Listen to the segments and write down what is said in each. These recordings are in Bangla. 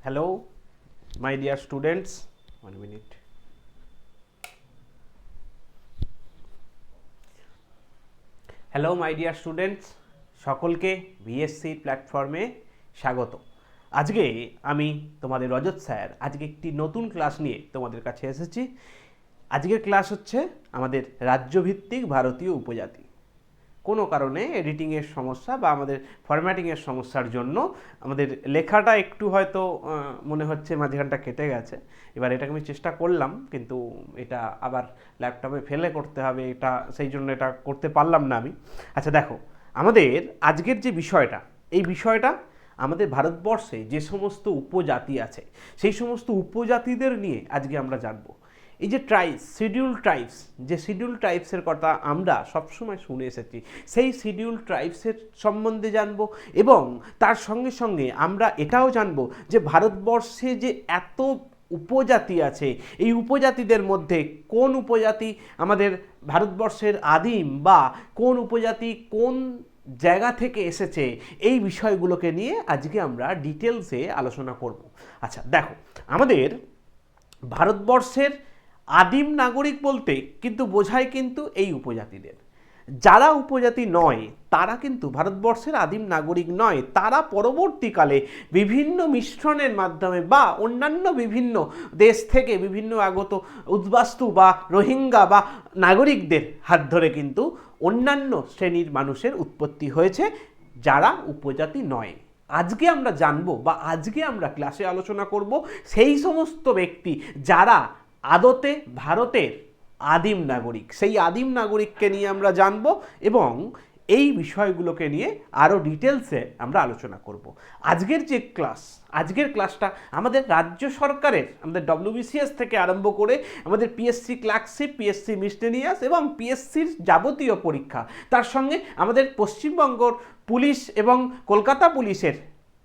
Hello, my dear students. 1 minute. Hello my dear students, সকলকে ভিএসসি প্ল্যাটফর্মে স্বাগত। আজকে আমি তোমাদের রজত স্যার আজকে একটি নতুন ক্লাস নিয়ে তোমাদের কাছে এসেছি। আজকের ক্লাস হচ্ছে আমাদের রাজ্যভিত্তিক ভারতীয় উপজাতি। কোনো কারণে এডিটিংয়ের সমস্যা বা আমাদের ফরম্যাটিংয়ের সমস্যার জন্য আমাদের লেখাটা একটু হয়তো মনে হচ্ছে মাঝখানটা কেটে গেছে। এবার এটাকে আমি চেষ্টা করলাম, কিন্তু এটা আবার ল্যাপটপে ফেলে করতে হবে, এটা সেই জন্য এটা করতে পারলাম না আমি। আচ্ছা দেখো, আমাদের আজকের যে বিষয়টা, এই বিষয়টা আমাদের ভারতবর্ষে যে সমস্ত উপজাতি আছে সেই সমস্ত উপজাতিদের নিয়ে আজকে আমরা জানবো। এই যে ট্রাইবস, শিডিউল ট্রাইবস, যে শিডিউল ট্রাইবসের কথা আমরা সবসময় শুনে এসেছি, সেই শিডিউল ট্রাইবসের সম্বন্ধে জানবো এবং তার সঙ্গে সঙ্গে আমরা এটাও জানবো যে ভারতবর্ষে যে এত উপজাতি আছে, এই উপজাতিদের মধ্যে কোন উপজাতি আমাদের ভারতবর্ষের আদিম বা কোন উপজাতি কোন জায়গা থেকে এসেছে, এই বিষয়গুলোকে নিয়ে আজকে আমরা ডিটেলসে আলোচনা করব। আচ্ছা দেখো, আমাদের ভারতবর্ষের আদিম নাগরিক বলতে কিন্তু বোঝায় কিন্তু এই উপজাতিদের। যারা উপজাতি নয় তারা কিন্তু ভারতবর্ষের আদিম নাগরিক নয়, তারা পরবর্তীকালে বিভিন্ন মিশ্রণের মাধ্যমে বা অন্যান্য বিভিন্ন দেশ থেকে বিভিন্ন আগত উদ্বাস্তু বা রোহিঙ্গা বা নাগরিকদের হাত ধরে কিন্তু অন্যান্য শ্রেণীর মানুষের উৎপত্তি হয়েছে, যারা উপজাতি নয়। আজকে আমরা জানবো বা আজকে আমরা ক্লাসে আলোচনা করব সেই সমস্ত ব্যক্তি যারা আদতে ভারতের আদিম নাগরিক। সেই আদিম নাগরিককে নিয়ে আমরা জানব এবং এই বিষয়গুলোকে নিয়ে আরও ডিটেলসে আমরা আলোচনা করব। আজকের ক্লাসটা আমাদের রাজ্য সরকারের, আমাদের ডব্লিউবিসিএস থেকে আরম্ভ করে আমাদের পিএসসি ক্লার্কশিপ, পিএসসি মিসলেনিয়াস এবং পিএসসির যাবতীয় পরীক্ষা, তার সঙ্গে আমাদের পশ্চিমবঙ্গর পুলিশ এবং কলকাতা পুলিশের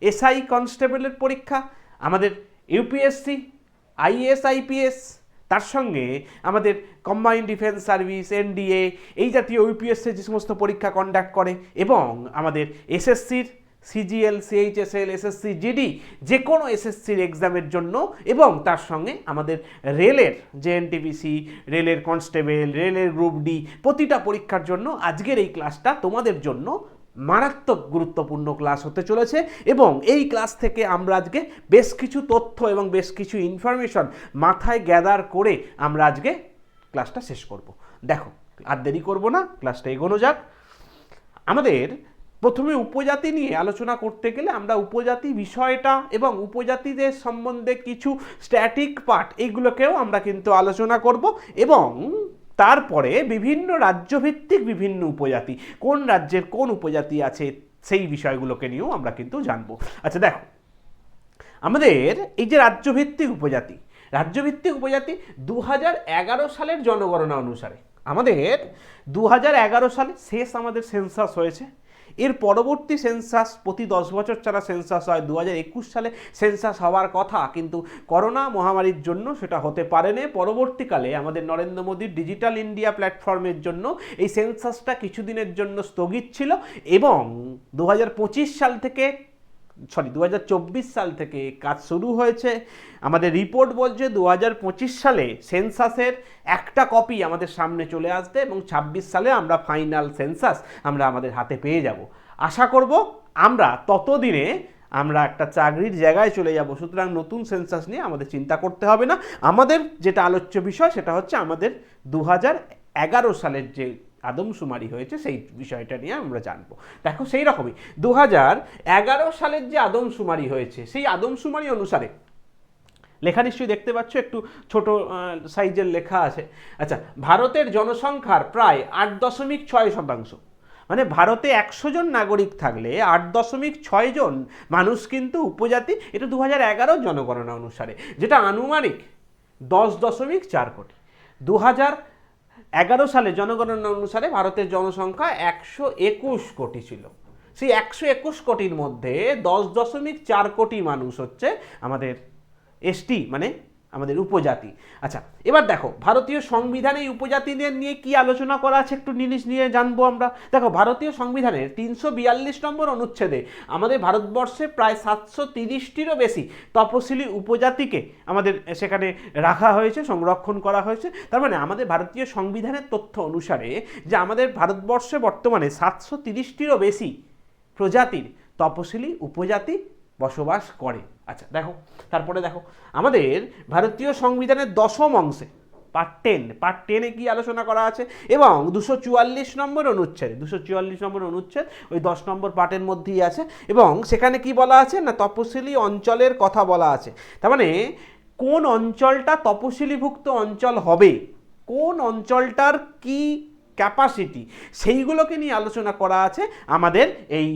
এসআই কনস্টেবলের পরীক্ষা, আমাদের ইউপিএসসি, আইএএস, আইপিএস, তার সঙ্গে আমাদের কম্বাইন্ড ডিফেন্স সার্ভিস, এনডিএ, এই জাতীয় ইউপিএসসি যে সমস্ত পরীক্ষা কন্ডাক্ট করে এবং আমাদের এসএসসির সিজিএল, সিএইচএসএল, এসএসসি জিডি, যে কোনো এসএসসির এক্সামের জন্য এবং তার সঙ্গে আমাদের রেলের যে এনটিপিসি, রেলের কনস্টেবল, রেলের গ্রুপ ডি, প্রতিটা পরীক্ষার জন্য আজকের এই ক্লাসটা তোমাদের জন্য মারাত্মক গুরুত্বপূর্ণ ক্লাস হতে চলেছে এবং এই ক্লাস থেকে আমরা আজকে বেশ কিছু তথ্য এবং বেশ কিছু ইনফরমেশন মাথায় গ্যাদার করে আমরা আজকে ক্লাসটা শেষ করব। দেখো, আর দেরি করব না, ক্লাসটা এগোনো যাক। আমাদের প্রথমে উপজাতি নিয়ে আলোচনা করতে গেলে আমরা উপজাতি বিষয়টা এবং উপজাতিদের সম্বন্ধে কিছু স্ট্যাটিক পার্ট, এইগুলোকেও আমরা কিন্তু আলোচনা করব এবং তারপরে বিভিন্ন রাজ্যভিত্তিক বিভিন্ন উপজাতি, কোন রাজ্যের কোন উপজাতি আছে সেই বিষয়গুলোকে নিয়েও আমরা কিন্তু জানবো। আচ্ছা দেখো, আমাদের এই যে রাজ্যভিত্তিক উপজাতি 2011 সালের জনগণনা অনুসারে, আমাদের 2011 সালে শেষ আমাদের সেন্সাস হয়েছে। এর পরবর্তী সেন্সাস প্রতি 10 বছর ছাড়া সেন্সাস হয়। 2021 সালে সেন্সাস হওয়ার কথা, কিন্তু করোনা মহামারীর জন্য সেটা হতে পারেনি। পরবর্তীকালে আমাদের নরেন্দ্র মোদীর ডিজিটাল ইন্ডিয়া প্ল্যাটফর্মের জন্য এই সেন্সাসটা কিছুদিনের জন্য স্থগিত ছিল এবং 2024 সাল থেকে 2024 সাল থেকে কাজ শুরু হয়েছে। আমাদের রিপোর্ট বলছে 2025 সালে সেন্সাসের একটা কপি আমাদের সামনে চলে আসবে এবং 26 সালে আমরা ফাইনাল সেন্সাস আমরা আমাদের হাতে পেয়ে যাব। আশা করব আমরা ততদিনে আমরা একটা চাকরির জায়গায় চলে যাব, সুতরাং নতুন সেন্সাস নিয়ে আমাদের চিন্তা করতে হবে না। আমাদের যেটা আলোচ্য বিষয় সেটা হচ্ছে আমাদের 2011 সালের যে আদমশুমারি হয়েছে সেই বিষয়টা নিয়ে আমরা জানবো। দেখো, সেই রকমই 2011 সালের যে আদমশুমারি হয়েছে সেই আদমশুমারি অনুসারে লেখা নিশ্চয়ই দেখতে পাচ্ছ, একটু ছোট সাইজের লেখা আছে। আচ্ছা, ভারতের জনসংখ্যার প্রায় 8.6%, মানে ভারতে 100 জন নাগরিক থাকলে 8.6 জন মানুষ কিন্তু উপজাতি। এটা 2011 জনগণনা অনুসারে, যেটা আনুমানিক 10.4 কোটি। 2011 সালে জনগণনা অনুসারে ভারতের জনসংখ্যা 121 কোটি ছিল। সেই 121 কোটির মধ্যে 10.4 কোটি মানুষ হচ্ছে আমাদের এসটি, মানে আমাদের উপজাতি। আচ্ছা, এবার দেখো ভারতীয় সংবিধানে এই উপজাতিদের নিয়ে কি আলোচনা করা আছে একটু জিনিস নিয়ে জানবো আমরা। দেখো ভারতীয় সংবিধানের 342 নম্বর অনুচ্ছেদে আমাদের ভারতবর্ষে প্রায় 730টিরও বেশি তপশিলি উপজাতিকে আমাদের সেখানে রাখা হয়েছে, সংরক্ষণ করা হয়েছে। তার মানে আমাদের ভারতীয় সংবিধানের তথ্য অনুসারে যে আমাদের ভারতবর্ষে বর্তমানে 730টিরও বেশি প্রজাতির তপশিলি উপজাতি বসবাস করে। আচ্ছা দেখো, তারপরে দেখো আমাদের ভারতীয় সংবিধানের 10ম অংশে পার্ট 10-এ কি আলোচনা করা আছে, এবং 244 নম্বর অনুচ্ছেদ ওই 10 নম্বর পার্টের মধ্যেই আছে, এবং সেখানে কি বলা আছে না তপশিলি অঞ্চলের কথা বলা আছে। তার মানে কোন অঞ্চলটা তপশিলিভুক্ত অঞ্চল হবে, কোন অঞ্চলটার কি ক্যাপাসিটি, সেইগুলোকে নিয়ে আলোচনা করা আছে আমাদের এই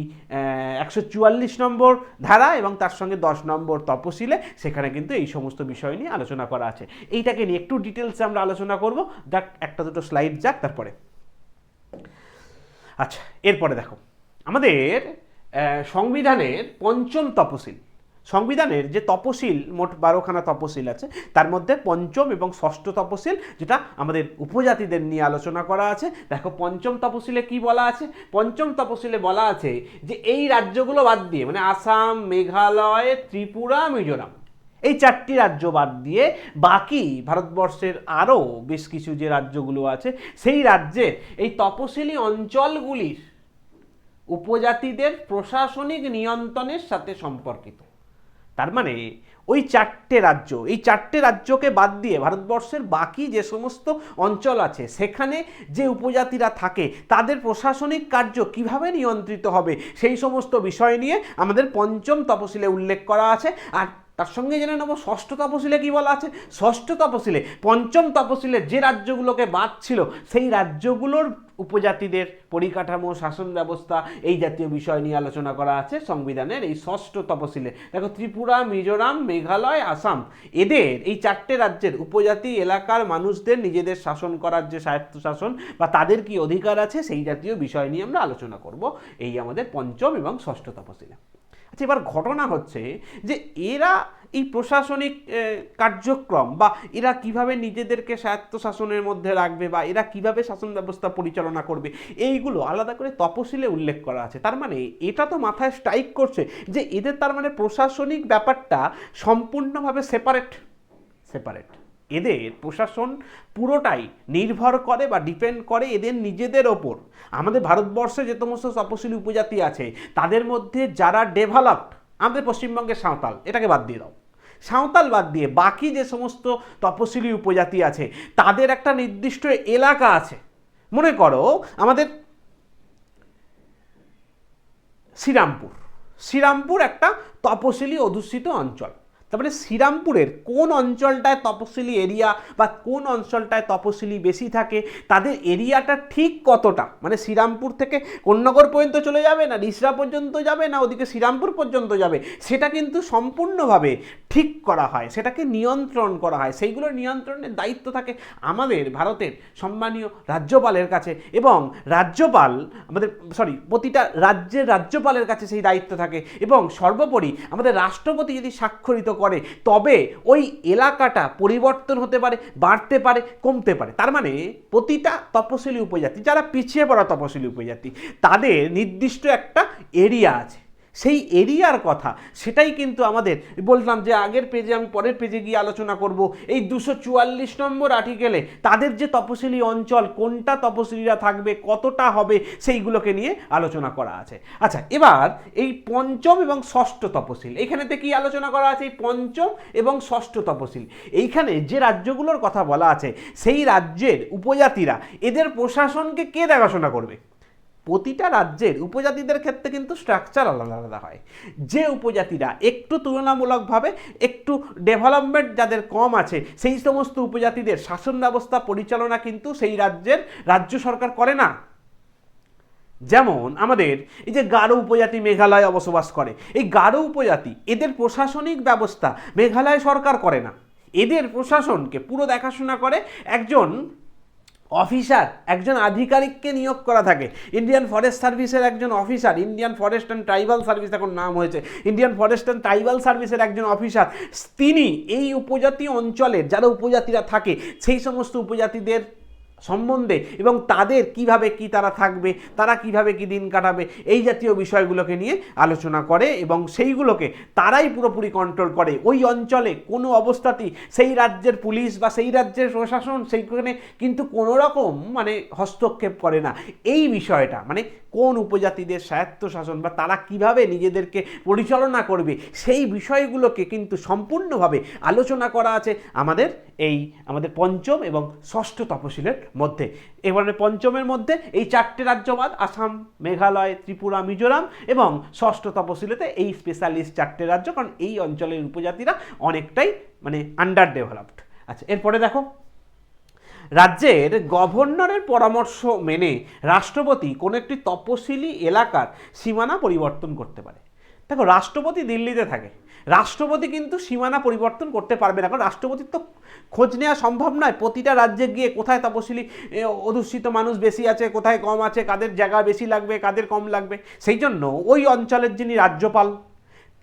144 নম্বর ধারা এবং তার সঙ্গে 10 নম্বর তপশিলে। সেখানে কিন্তু এই সমস্ত বিষয় নিয়ে আলোচনা করা আছে। এইটাকে নিয়ে একটু ডিটেলসে আমরা আলোচনা করব। যাক, একটা দুটো স্লাইড যাক তারপরে। আচ্ছা, এরপরে দেখো আমাদের সংবিধানের 5ম তপশিল, সংবিধানের যে তপশিল মোট 12খানা তপশিল আছে তার মধ্যে 5ম এবং 6ষ্ঠ তপশিল, যেটা আমাদের উপজাতিদের নিয়ে আলোচনা করা আছে। দেখো 5ম তপশিলে কি বলা আছে, 5ম তপশিলে বলা আছে যে এই রাজ্যগুলো বাদ দিয়ে, মানে আসাম, মেঘালয়, ত্রিপুরা, মিজোরাম, এই 4টি রাজ্য বাদ দিয়ে বাকি ভারতবর্ষের আরও বেশ কিছু যে রাজ্যগুলো আছে সেই রাজ্যের এই তপশিলি অঞ্চলগুলির উপজাতিদের প্রশাসনিক নিয়ন্ত্রণের সাথে সম্পর্কিত। তার মানে ওই 4টে রাজ্য, এই 4টে রাজ্যকে বাদ দিয়ে ভারতবর্ষের বাকি যে সমস্ত অঞ্চল আছে সেখানে যে উপজাতিরা থাকে তাদের প্রশাসনিক কার্য কিভাবে নিয়ন্ত্রিত হবে সেই সমস্ত বিষয় নিয়ে আমাদের 5ম তপশিলে উল্লেখ করা আছে। আর তার সঙ্গে জেনে নেব 6ষ্ঠ তপশিলে কি বলা আছে। 6ষ্ঠ তপশিলে 5ম তপশিলে যে রাজ্যগুলোকে বাদ ছিল সেই রাজ্যগুলোর উপজাতিদের পরিকাঠামো, শাসন ব্যবস্থা, এই জাতীয় বিষয় নিয়ে আলোচনা করা আছে সংবিধানের এই 6ষ্ঠ তপশিলে। দেখো ত্রিপুরা, মিজোরাম, মেঘালয়, আসাম, এদের এই 4টে রাজ্যের উপজাতি এলাকার মানুষদের নিজেদের শাসন করার যে স্বায়ত্তশাসন বা তাদের কি অধিকার আছে সেই জাতীয় বিষয় নিয়ে আমরা আলোচনা করব এই আমাদের 5ম এবং 6ষ্ঠ তপশিলে। আচ্ছা, এবার ঘটনা হচ্ছে যে এরা এই প্রশাসনিক কার্যক্রম বা এরা কিভাবে নিজেদেরকে স্বায়ত্তশাসনের মধ্যে রাখবে বা এরা কিভাবে শাসন ব্যবস্থা পরিচালনা করবে এইগুলো আলাদা করে তপশিলে উল্লেখ করা আছে। তার মানে এটা তো মাথায় স্ট্রাইক করছে যে এদের তার মানে প্রশাসনিক ব্যাপারটা সম্পূর্ণভাবে সেপারেট। এদের প্রশাসন পুরোটাই নির্ভর করে বা ডিপেন্ড করে এদের নিজেদের ওপর। আমাদের ভারতবর্ষে যে সমস্ত তপশিলি উপজাতি আছে তাদের মধ্যে যারা ডেভেলপড, আমাদের পশ্চিমবঙ্গের সাঁওতাল, এটাকে বাদ দিয়ে দাও, সাঁওতাল বাদ দিয়ে বাকি যে সমস্ত তপশিলি উপজাতি আছে তাদের একটা নির্দিষ্ট এলাকা আছে। মনে করো আমাদের শ্রীরামপুর একটা তপশিলি অধ্যুষিত অঞ্চল। তারপরে শ্রীরামপুরের কোন অঞ্চলটায় তপশিলি এরিয়া বা কোন অঞ্চলটায় তপশিলি বেশি থাকে, তাদের এরিয়াটা ঠিক কতটা, মানে শ্রীরামপুর থেকে কোন্নগর পর্যন্ত চলে যাবে না রিসরা পর্যন্ত যাবে না ওদিকে শ্রীরামপুর পর্যন্ত যাবে, সেটা কিন্তু সম্পূর্ণভাবে ঠিক করা হয়, সেটাকে নিয়ন্ত্রণ করা হয়। সেইগুলোর নিয়ন্ত্রণের দায়িত্ব থাকে আমাদের ভারতের সম্মানীয় রাজ্যপালের কাছে, এবং প্রতিটা রাজ্যের রাজ্যপালের কাছে সেই দায়িত্ব থাকে, এবং সর্বোপরি আমাদের রাষ্ট্রপতি যদি স্বাক্ষরিত করে তবে ওই এলাকাটা পরিবর্তন হতে পারে, বাড়তে পারে, কমতে পারে। তার মানে প্রতিটা তপশিলি উপজাতি, যারা পিছিয়ে পড়া তপশিলি উপজাতি, তাদের নির্দিষ্ট একটা এরিয়া আছে, সেই এরিয়ার কথা সেটাই কিন্তু আমাদের বললাম যে আগের পেজে, আমি পরের পেজে গিয়ে আলোচনা করব এই 244 নম্বর আর্টিকেলে তাদের যে তপশিলি অঞ্চল, কোনটা তপশিলিরা থাকবে, কতটা হবে, সেইগুলোকে নিয়ে আলোচনা করা আছে। আচ্ছা, এবার এই 5ম এবং 6ষ্ঠ তপশিল, এইখানেতে কি আলোচনা করা আছে, এই 5ম এবং 6ষ্ঠ তপশিল, এইখানে যে রাজ্যগুলোর কথা বলা আছে সেই রাজ্যের উপজাতিরা এদের প্রশাসনকে কে দেখাশোনা করবে। প্রতিটা রাজ্যের উপজাতিদের ক্ষেত্রে কিন্তু স্ট্রাকচার আলাদা আলাদা হয়। যে উপজাতিরা একটু তুলনামূলকভাবে একটু ডেভেলপমেন্ট যাদের কম আছে সেই সমস্ত উপজাতিদের শাসন ব্যবস্থা পরিচালনা কিন্তু সেই রাজ্যের রাজ্য সরকার করে না। যেমন আমাদের এই যে গারো উপজাতি মেঘালয়ে বসবাস করে, এই গারো উপজাতি এদের প্রশাসনিক ব্যবস্থা মেঘালয় সরকার করে না, এদের প্রশাসনকে পুরো দেখাশোনা করে একজন অফিসার, একজন আধিকারিককে নিয়োগ করা থাকে। ইন্ডিয়ান ফরেস্ট সার্ভিসের একজন officer, Indian forest and tribal service এখন নাম হয়েছে, ইন্ডিয়ান ফরেস্ট অ্যান্ড ট্রাইবাল সার্ভিসের একজন অফিসার, তিনি এই উপজাতি অঞ্চলের যারা উপজাতিরা থাকে সেই সমস্ত উপজাতিদের সম্বন্ধে এবং তাদের কিভাবে কি তারা থাকবে, তারা কিভাবে কি দিন কাটাবে, এই জাতীয় বিষয়গুলোকে নিয়ে আলোচনা করে এবং সেইগুলোকে তারাই পুরোপুরি কন্ট্রোল করে। ওই অঞ্চলে কোনো অবস্থাতেই সেই রাজ্যের পুলিশ বা সেই রাজ্যের প্রশাসন সেইখানে কিন্তু কোনো রকম মানে হস্তক্ষেপ করে না। এই বিষয়টা মানে কোন উপজাতিদের স্বায়ত্তশাসন বা তারা কিভাবে নিজেদেরকে পরিচালনা করবে সেই বিষয়গুলোকে কিন্তু সম্পূর্ণভাবে আলোচনা করা আছে আমাদের পঞ্চম এবং ষষ্ঠ তপশিলের মধ্যে। এবারে পঞ্চমের মধ্যে এই চারটে রাজ্যবাদ আসাম, মেঘালয়, ত্রিপুরা, মিজোরাম, এবং ষষ্ঠ তপশিলেতে এই স্পেশালিস্ট চারটে রাজ্য, কারণ এই অঞ্চলের উপজাতিরা অনেকটাই মানে আন্ডার ডেভেলপড। আচ্ছা, এরপরে দেখো, রাজ্যের গভর্নরের পরামর্শ মেনে রাষ্ট্রপতি কোনো একটি তপশিলি এলাকার সীমানা পরিবর্তন করতে পারে। দেখো, রাষ্ট্রপতি দিল্লিতে থাকে, রাষ্ট্রপতি কিন্তু সীমানা পরিবর্তন করতে পারবে না, কারণ রাষ্ট্রপতির তো খোঁজ নেওয়া সম্ভব নয় প্রতিটা রাজ্যে গিয়ে কোথায় তপশিলি অধ্যুষিত মানুষ বেশি আছে, কোথায় কম আছে, কাদের জায়গা বেশি লাগবে, কাদের কম লাগবে। সেই জন্য ওই অঞ্চলের যিনি রাজ্যপাল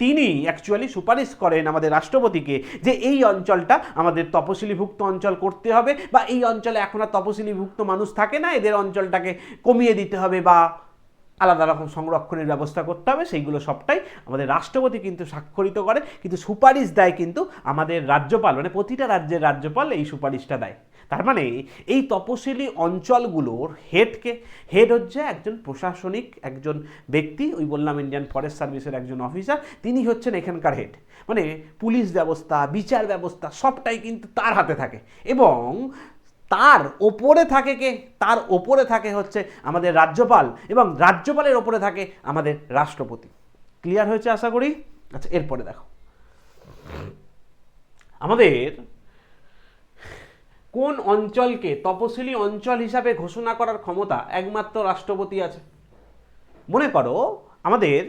তিনি অ্যাকচুয়ালি সুপারিশ করেন আমাদের রাষ্ট্রপতিকে যে এই অঞ্চলটা আমাদের তপশিলিভুক্ত অঞ্চল করতে হবে, বা এই অঞ্চলে এখন আর তপশিলিভুক্ত মানুষ থাকে না, এদের অঞ্চলটাকে কমিয়ে দিতে হবে বা আলাদা রকম সংরক্ষণের ব্যবস্থা করতে হবে। সেইগুলো সবটাই আমাদের রাষ্ট্রপতি কিন্তু স্বাক্ষরিত করে, কিন্তু সুপারিশ দেয় কিন্তু আমাদের রাজ্যপাল, মানে প্রতিটা রাজ্যের রাজ্যপাল এই সুপারিশটা দেয়। তার মানে এই তপশিলি অঞ্চলগুলোর হেড হচ্ছে একজন প্রশাসনিক একজন ব্যক্তি, ওই বললাম ইন্ডিয়ান ফরেস্ট সার্ভিসের একজন অফিসার, তিনি হচ্ছেন এখানকার হেড। মানে পুলিশ ব্যবস্থা, বিচার ব্যবস্থা সবটাই কিন্তু তার হাতে থাকে, এবং তার ওপরে থাকে কে? তার ওপরে থাকে হচ্ছে আমাদের রাজ্যপাল, এবং রাজ্যপালের ওপরে থাকে আমাদের রাষ্ট্রপতি। ক্লিয়ার হয়েছে আশা করি। আচ্ছা, এরপরে দেখো, আমাদের কোন অঞ্চলকে তপশিলি অঞ্চল হিসাবে ঘোষণা করার ক্ষমতা একমাত্র রাষ্ট্রপতি আছে? মনে করো আমাদের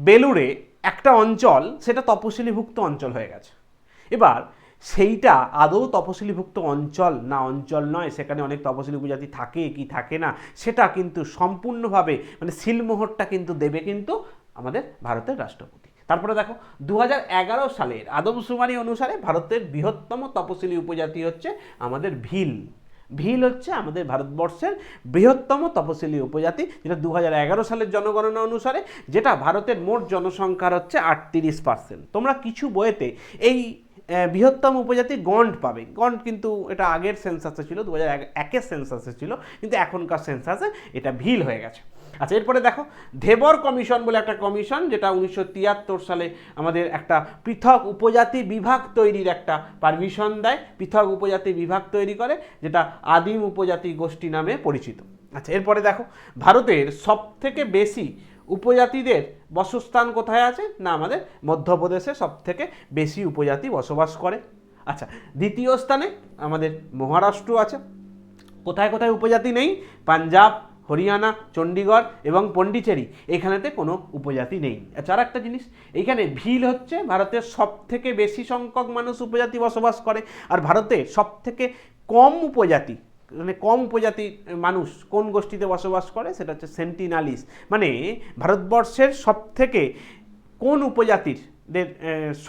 বেলুড়ে একটা অঞ্চল, সেটা তপশিলিভুক্ত অঞ্চল হয়ে গেছে। এবার সেইটা আদৌ তপশিলিভুক্ত অঞ্চল না অঞ্চল নয়, সেখানে অনেক তপশিলি উপজাতি থাকে কি থাকে না, সেটা কিন্তু সম্পূর্ণভাবে মানে সিলমোহরটা কিন্তু দেবে কিন্তু আমাদের ভারতের রাষ্ট্রপতি। তারপরে দেখো, 2011 সালের আদমশুমারি অনুসারে ভারতের বৃহত্তম তপশিলি উপজাতি হচ্ছে আমাদের ভিল। ভিল হচ্ছে আমাদের ভারতবর্ষের বৃহত্তম তপশিলি উপজাতি, যেটা 2011 সালের জনগণনা অনুসারে, যেটা ভারতের মোট জনসংখ্যার হচ্ছে 38%। তোমরা কিছু বইয়েতে এই বৃহত্তম উপজাতি গন্ড পাবে। গন্ড কিন্তু এটা আগের সেন্সাসে ছিল, 2001-এর সেন্সাসে ছিল, কিন্তু এখনকার সেন্সাসে এটা ভিল হয়ে গেছে। আচ্ছা, এরপরে দেখো, ধেবর কমিশন বলে একটা কমিশন, যেটা 1973 সালে আমাদের একটা পৃথক উপজাতি বিভাগ তৈরির একটা পারমিশন দেয়, পৃথক উপজাতি বিভাগ তৈরি করে, যেটা আদিম উপজাতি গোষ্ঠী নামে পরিচিত। আচ্ছা, এরপরে দেখো, ভারতের সবথেকে বেশি উপজাতিদের বাসস্থান কোথায় আছে? না আমাদের মধ্যপ্রদেশে সবথেকে বেশি উপজাতি বসবাস করে। আচ্ছা, দ্বিতীয় স্থানে আমাদের মহারাষ্ট্র আছে। কোথায় কোথায় উপজাতি নেই? পাঞ্জাব, হরিয়ানা, চণ্ডীগড় এবং পন্ডিচেরি, এখানেতে কোনো উপজাতি নেই। আচ্ছা, আর একটা জিনিস, এইখানে ভিল হচ্ছে ভারতের সবথেকে বেশি সংখ্যক মানুষ উপজাতি বসবাস করে, আর ভারতে সবথেকে কম উপজাতি মানে কম উপজাতি মানুষ কোন গোষ্ঠীতে বসবাস করে? সেটা হচ্ছে সেন্টিনালিস। মানে ভারতবর্ষের সবথেকে কোন উপজাতির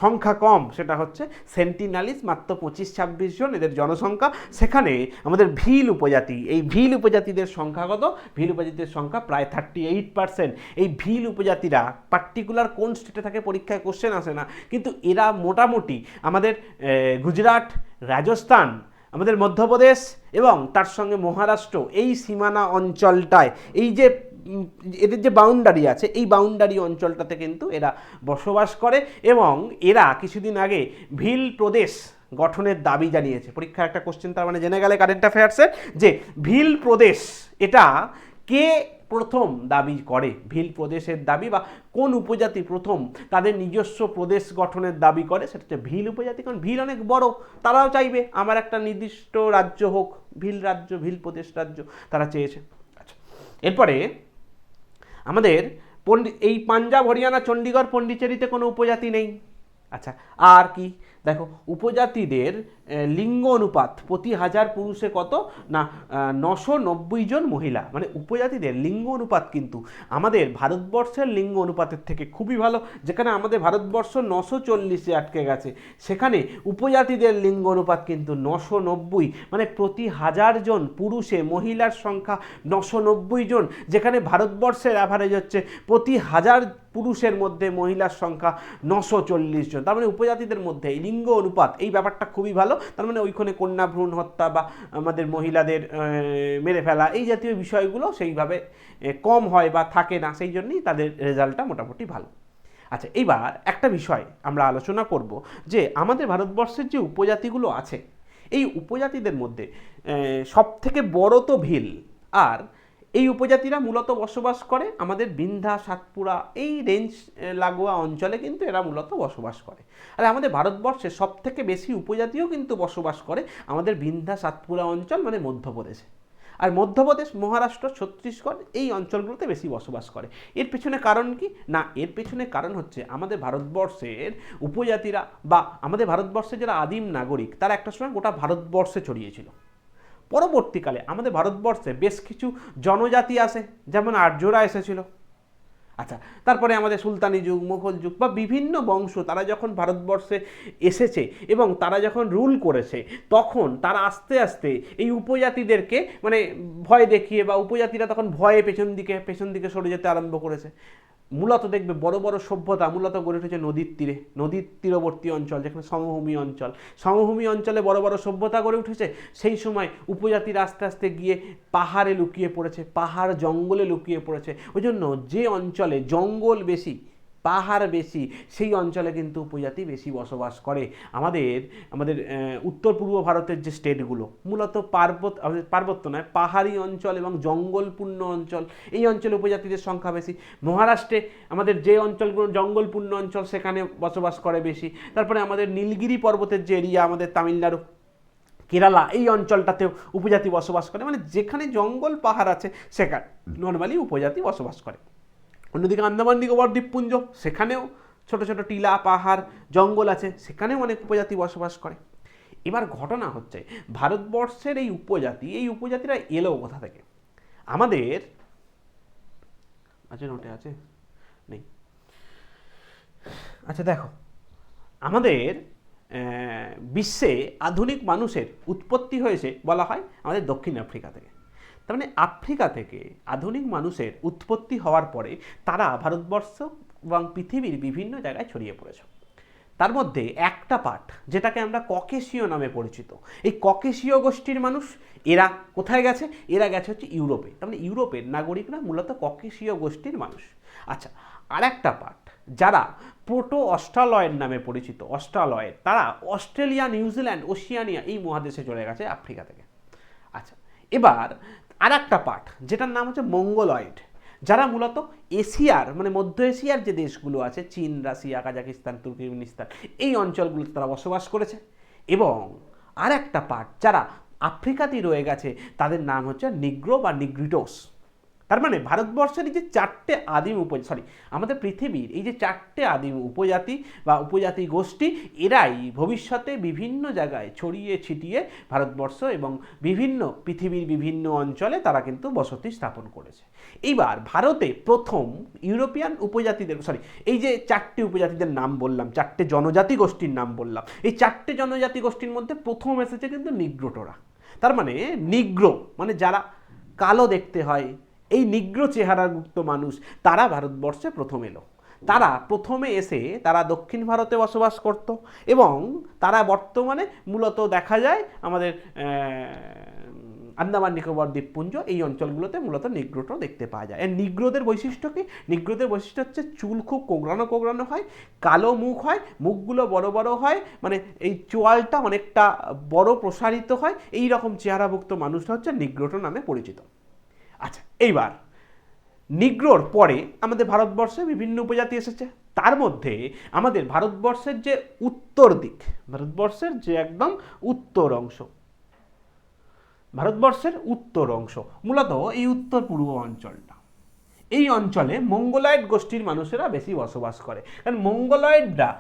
সংখ্যা কম? সেটা হচ্ছে সেন্টিনালিস, মাত্র 25-26 জন এদের জনসংখ্যা। সেখানে আমাদের ভিল উপজাতি, এই ভিল উপজাতিদের সংখ্যা কত? ভিল উপজাতিদের সংখ্যা প্রায় 38%। এই ভিল উপজাতিরা পার্টিকুলার কোন স্টেটে থাকে পরীক্ষায় কোশ্চেন আসে না, কিন্তু এরা মোটামুটি আমাদের গুজরাট, রাজস্থান, আমাদের মধ্যপ্রদেশ এবং তার সঙ্গে মহারাষ্ট্র, এই সীমানা অঞ্চলটায় এই যে এদের যে বাউন্ডারি আছে, এই বাউন্ডারি অঞ্চলটাতে কিন্তু এরা বসবাস করে, এবং এরা কিছুদিন আগে ভিল প্রদেশ গঠনের দাবি জানিয়েছে। পরীক্ষার একটা কোশ্চেন তার মানে জেনে গেলে কারেন্ট অ্যাফেয়ার্সের, যে ভিল প্রদেশ এটা কে প্রথম দাবি করে? ভিল প্রদেশের দাবি বা কোন উপজাতি প্রথম তাদের নিজস্ব প্রদেশ গঠনের দাবি করে? সেটা হচ্ছে ভিল উপজাতি, কারণ ভিল অনেক বড়, তারাও চাইবে আমার একটা নির্দিষ্ট রাজ্য হোক, ভিল রাজ্য, ভিল প্রদেশ রাজ্য তারা চেয়েছে। আচ্ছা, এরপরে আমাদের এই পাঞ্জাব, হরিয়ানা, চণ্ডীগড়, পন্ডিচেরিতে কোনো উপজাতি নেই। আচ্ছা, আর কি? দেখো, উপজাতিদের লিঙ্গ অনুপাত প্রতি হাজার পুরুষে কত না 990 জন মহিলা, মানে উপজাতিদের লিঙ্গ অনুপাত কিন্তু আমাদের ভারতবর্ষের লিঙ্গ অনুপাতের থেকে খুবই ভালো। যেখানে আমাদের ভারতবর্ষ 940-এ আটকে গেছে, সেখানে উপজাতিদের লিঙ্গ অনুপাত কিন্তু 990, মানে প্রতি হাজার জন পুরুষে মহিলার সংখ্যা 990 জন, যেখানে ভারতবর্ষের অ্যাভারেজ হচ্ছে প্রতি হাজার পুরুষের মধ্যে মহিলার সংখ্যা 940 জন। তার মানে উপজাতিদের মধ্যে এই লিঙ্গ অনুপাত এই ব্যাপারটা খুবই ভালো। তার মানে ওইখানে কন্যা ভ্রূণ হত্যা বা আমাদের মহিলাদের মেরে ফেলা এই জাতীয় বিষয়গুলো সেইভাবে কম হয় বা থাকে না, সেই জন্যই তাদের রেজাল্টটা মোটামুটি ভালো। আচ্ছা, এইবার একটা বিষয় আমরা আলোচনা করব যে আমাদের ভারতবর্ষের যে উপজাতিগুলো আছে, এই উপজাতিদের মধ্যে সবথেকে বড় তো ভিল, আর এই উপজাতিরা মূলত বসবাস করে আমাদের বিন্ধ্যা সাতপুরা এই রেঞ্জ লাগোয়া অঞ্চলে, কিন্তু এরা মূলত বসবাস করে। আর আমাদের ভারতবর্ষে সবথেকে বেশি উপজাতিও কিন্তু বসবাস করে আমাদের বিন্ধ্যা সাতপুরা অঞ্চল, মানে মধ্যপ্রদেশে। আর মধ্যপ্রদেশ, মহারাষ্ট্র, ছত্তিশগড় এই অঞ্চলগুলোতে বেশি বসবাস করে। এর পেছনে কারণ কি না, এর পেছনে কারণ হচ্ছে আমাদের ভারতবর্ষের উপজাতিরা বা আমাদের ভারতবর্ষের যারা আদিম নাগরিক, তারা একটা সময় গোটা ভারতবর্ষে ছড়িয়েছিল। পরবর্তীকালে আমাদের ভারতবর্ষে বেশ কিছু জনজাতি আসে, যেমন আর্যরা এসেছিল। আচ্ছা, তারপরে আমাদের সুলতানি যুগ, মুঘল যুগ বা বিভিন্ন বংশ তারা যখন ভারতবর্ষে এসেছে এবং তারা যখন রুল করেছে, তখন তারা আস্তে আস্তে এই উপজাতিদেরকে মানে ভয় দেখিয়ে বা উপজাতিরা তখন ভয়ে পেছন দিকে সরে যেতে আরম্ভ করেছে। মূলত দেখবে বড় বড় সভ্যতা মূলত গড়ে উঠেছে নদীর তীরে, নদীর তীরবর্তী অঞ্চল, যেখানে সমভূমি অঞ্চলে বড় বড় সভ্যতা গড়ে উঠেছে। সেই সময় উপজাতিরা আস্তে আস্তে গিয়ে পাহাড়ে লুকিয়ে পড়েছে, পাহাড় জঙ্গলে লুকিয়ে পড়েছে। ওই জন্য যে অঞ্চলে জঙ্গল বেশি, পাহাড় বেশি, সেই অঞ্চলে কিন্তু উপজাতি বেশি বসবাস করে। আমাদের উত্তর পূর্ব ভারতের যে স্টেটগুলো মূলত পার্বত্য নয়, পাহাড়ি অঞ্চল এবং জঙ্গলপূর্ণ অঞ্চল, এই অঞ্চলে উপজাতিদের সংখ্যা বেশি। মহারাষ্ট্রে আমাদের যে অঞ্চলগুলো জঙ্গলপূর্ণ অঞ্চল, সেখানে বসবাস করে বেশি। তারপরে আমাদের নীলগিরি পর্বতের যে এরিয়া, আমাদের তামিলনাড়ু, কেরালা এই অঞ্চলটাতেও উপজাতি বসবাস করে। মানে যেখানে জঙ্গল পাহাড় আছে সেখানে নর্মালি উপজাতি বসবাস করে। অন্যদিকে আন্দামান নিকোবর দ্বীপপুঞ্জ, সেখানেও ছোট ছোট টিলা, পাহাড়, জঙ্গল আছে, সেখানেও অনেক উপজাতি বসবাস করে। এবার ঘটনা হচ্ছে ভারতবর্ষের এই উপজাতিরা এলো কোথা থেকে? আমাদের নোটে আছে নেই। আচ্ছা দেখো, আমাদের বিশ্বে আধুনিক মানুষের উৎপত্তি হয়েছে বলা হয় আমাদের দক্ষিণ আফ্রিকা থেকে। তার মানে আফ্রিকা থেকে আধুনিক মানুষের উৎপত্তি হওয়ার পরে তারা ভারতবর্ষ এবং পৃথিবীর বিভিন্ন জায়গায় ছড়িয়ে পড়েছে। তার মধ্যে একটা পার্ট যেটাকে আমরা ককেশীয় নামে পরিচিত, এই ককেশীয় গোষ্ঠীর মানুষ এরা কোথায় গেছে? এরা গেছে হচ্ছে ইউরোপে। তার মানে ইউরোপের নাগরিকরা মূলত ককেশীয় গোষ্ঠীর মানুষ। আচ্ছা, আর একটা পার্ট যারা প্রোটো অস্ট্রালয়েড নামে পরিচিত, অস্ট্রালয়েড, তারা অস্ট্রেলিয়া, নিউজিল্যান্ড, ওশিয়ানিয়া এই মহাদেশে চলে গেছে আফ্রিকা থেকে। আচ্ছা, এবার আর একটা পার্ট যেটার নাম হচ্ছে মঙ্গলয়েড, যারা মূলত এশিয়ার মানে মধ্য এশিয়ার যে দেশগুলো আছে, চীন, রাশিয়া, কাজাকিস্তান, তুর্কমেনিস্তান এই অঞ্চলগুলোতে তারা বসবাস করেছে। এবং আর একটা পার্ট যারা আফ্রিকাতেই রয়ে গেছে, তাদের নাম হচ্ছে নিগ্রো বা নিগ্রিটোস। তার মানে ভারতবর্ষের এই যে চারটে আদিম আমাদের পৃথিবীর এই যে চারটে আদিম উপজাতি বা উপজাতি গোষ্ঠী, এরাই ভবিষ্যতে বিভিন্ন জায়গায় ছড়িয়ে ছিটিয়ে ভারতবর্ষ এবং পৃথিবীর বিভিন্ন অঞ্চলে তারা কিন্তু বসতি স্থাপন করেছে। এইবার ভারতে প্রথম ইউরোপিয়ান উপজাতিদের এই যে চারটে উপজাতিদের নাম বললাম, চারটে জনজাতি গোষ্ঠীর নাম বললাম, এই চারটে জনজাতি গোষ্ঠীর মধ্যে প্রথম এসেছে কিন্তু নিগ্রোটোরা। তার মানে নিগ্রো মানে যারা কালো দেখতে হয়, এই নিগ্রো চেহারাযুক্ত মানুষ, তারা ভারতবর্ষে প্রথম এলো। তারা প্রথমে এসে তারা দক্ষিণ ভারতে বসবাস করত এবং তারা বর্তমানে মূলত দেখা যায় আমাদের আন্দামান নিকোবর দ্বীপপুঞ্জ এই অঞ্চলগুলোতে মূলত নিগ্রোটো দেখতে পাওয়া যায়। নিগ্রোদের বৈশিষ্ট্য কি? নিগ্রোদের বৈশিষ্ট্য হচ্ছে চুল খুব কোঁকড়ানো হয়, কালো মুখ হয়, মুখগুলো বড় বড় হয়, মানে এই চোয়ালটা অনেকটা বড় প্রসারিত হয়, এই রকম চেহারাভুক্ত মানুষটা হচ্ছে নিগ্রোটো নামে পরিচিত। আচ্ছা, এইবার নিগ্রোর পরে আমাদের ভারতবর্ষে বিভিন্ন উপজাতি এসেছে। তার মধ্যে আমাদের ভারতবর্ষের যে উত্তর দিক, ভারতবর্ষের যে একদম উত্তর অংশ, মূলত এই উত্তর পূর্ব অঞ্চলটা, এই অঞ্চলে মঙ্গোলয়েড গোষ্ঠীর মানুষেরা বেশি বসবাস করে, কারণ মঙ্গোলয়েডরা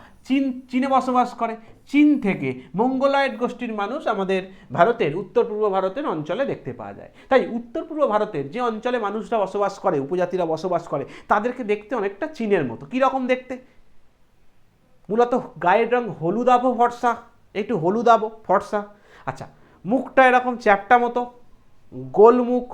চীনে বসবাস করে। চীন থেকে মঙ্গোলয়েড গোষ্ঠীর মানুষ আমাদের ভারতের উত্তর পূর্ব ভারতের অঞ্চলে দেখতে পাওয়া যায়। তাই উত্তর পূর্ব ভারতের যে অঞ্চলে মানুষরা বসবাস করে, উপজাতিরা বসবাস করে, তাদেরকে দেখতে অনেকটা চীনের মতো। কীরকম দেখতে? মূলত গায়ের রং হলুদাভ ফর্সা, একটু হলুদাভ ফর্সা। আচ্ছা, মুখটা এরকম চ্যাপ্টা মতো, গোল মুখ,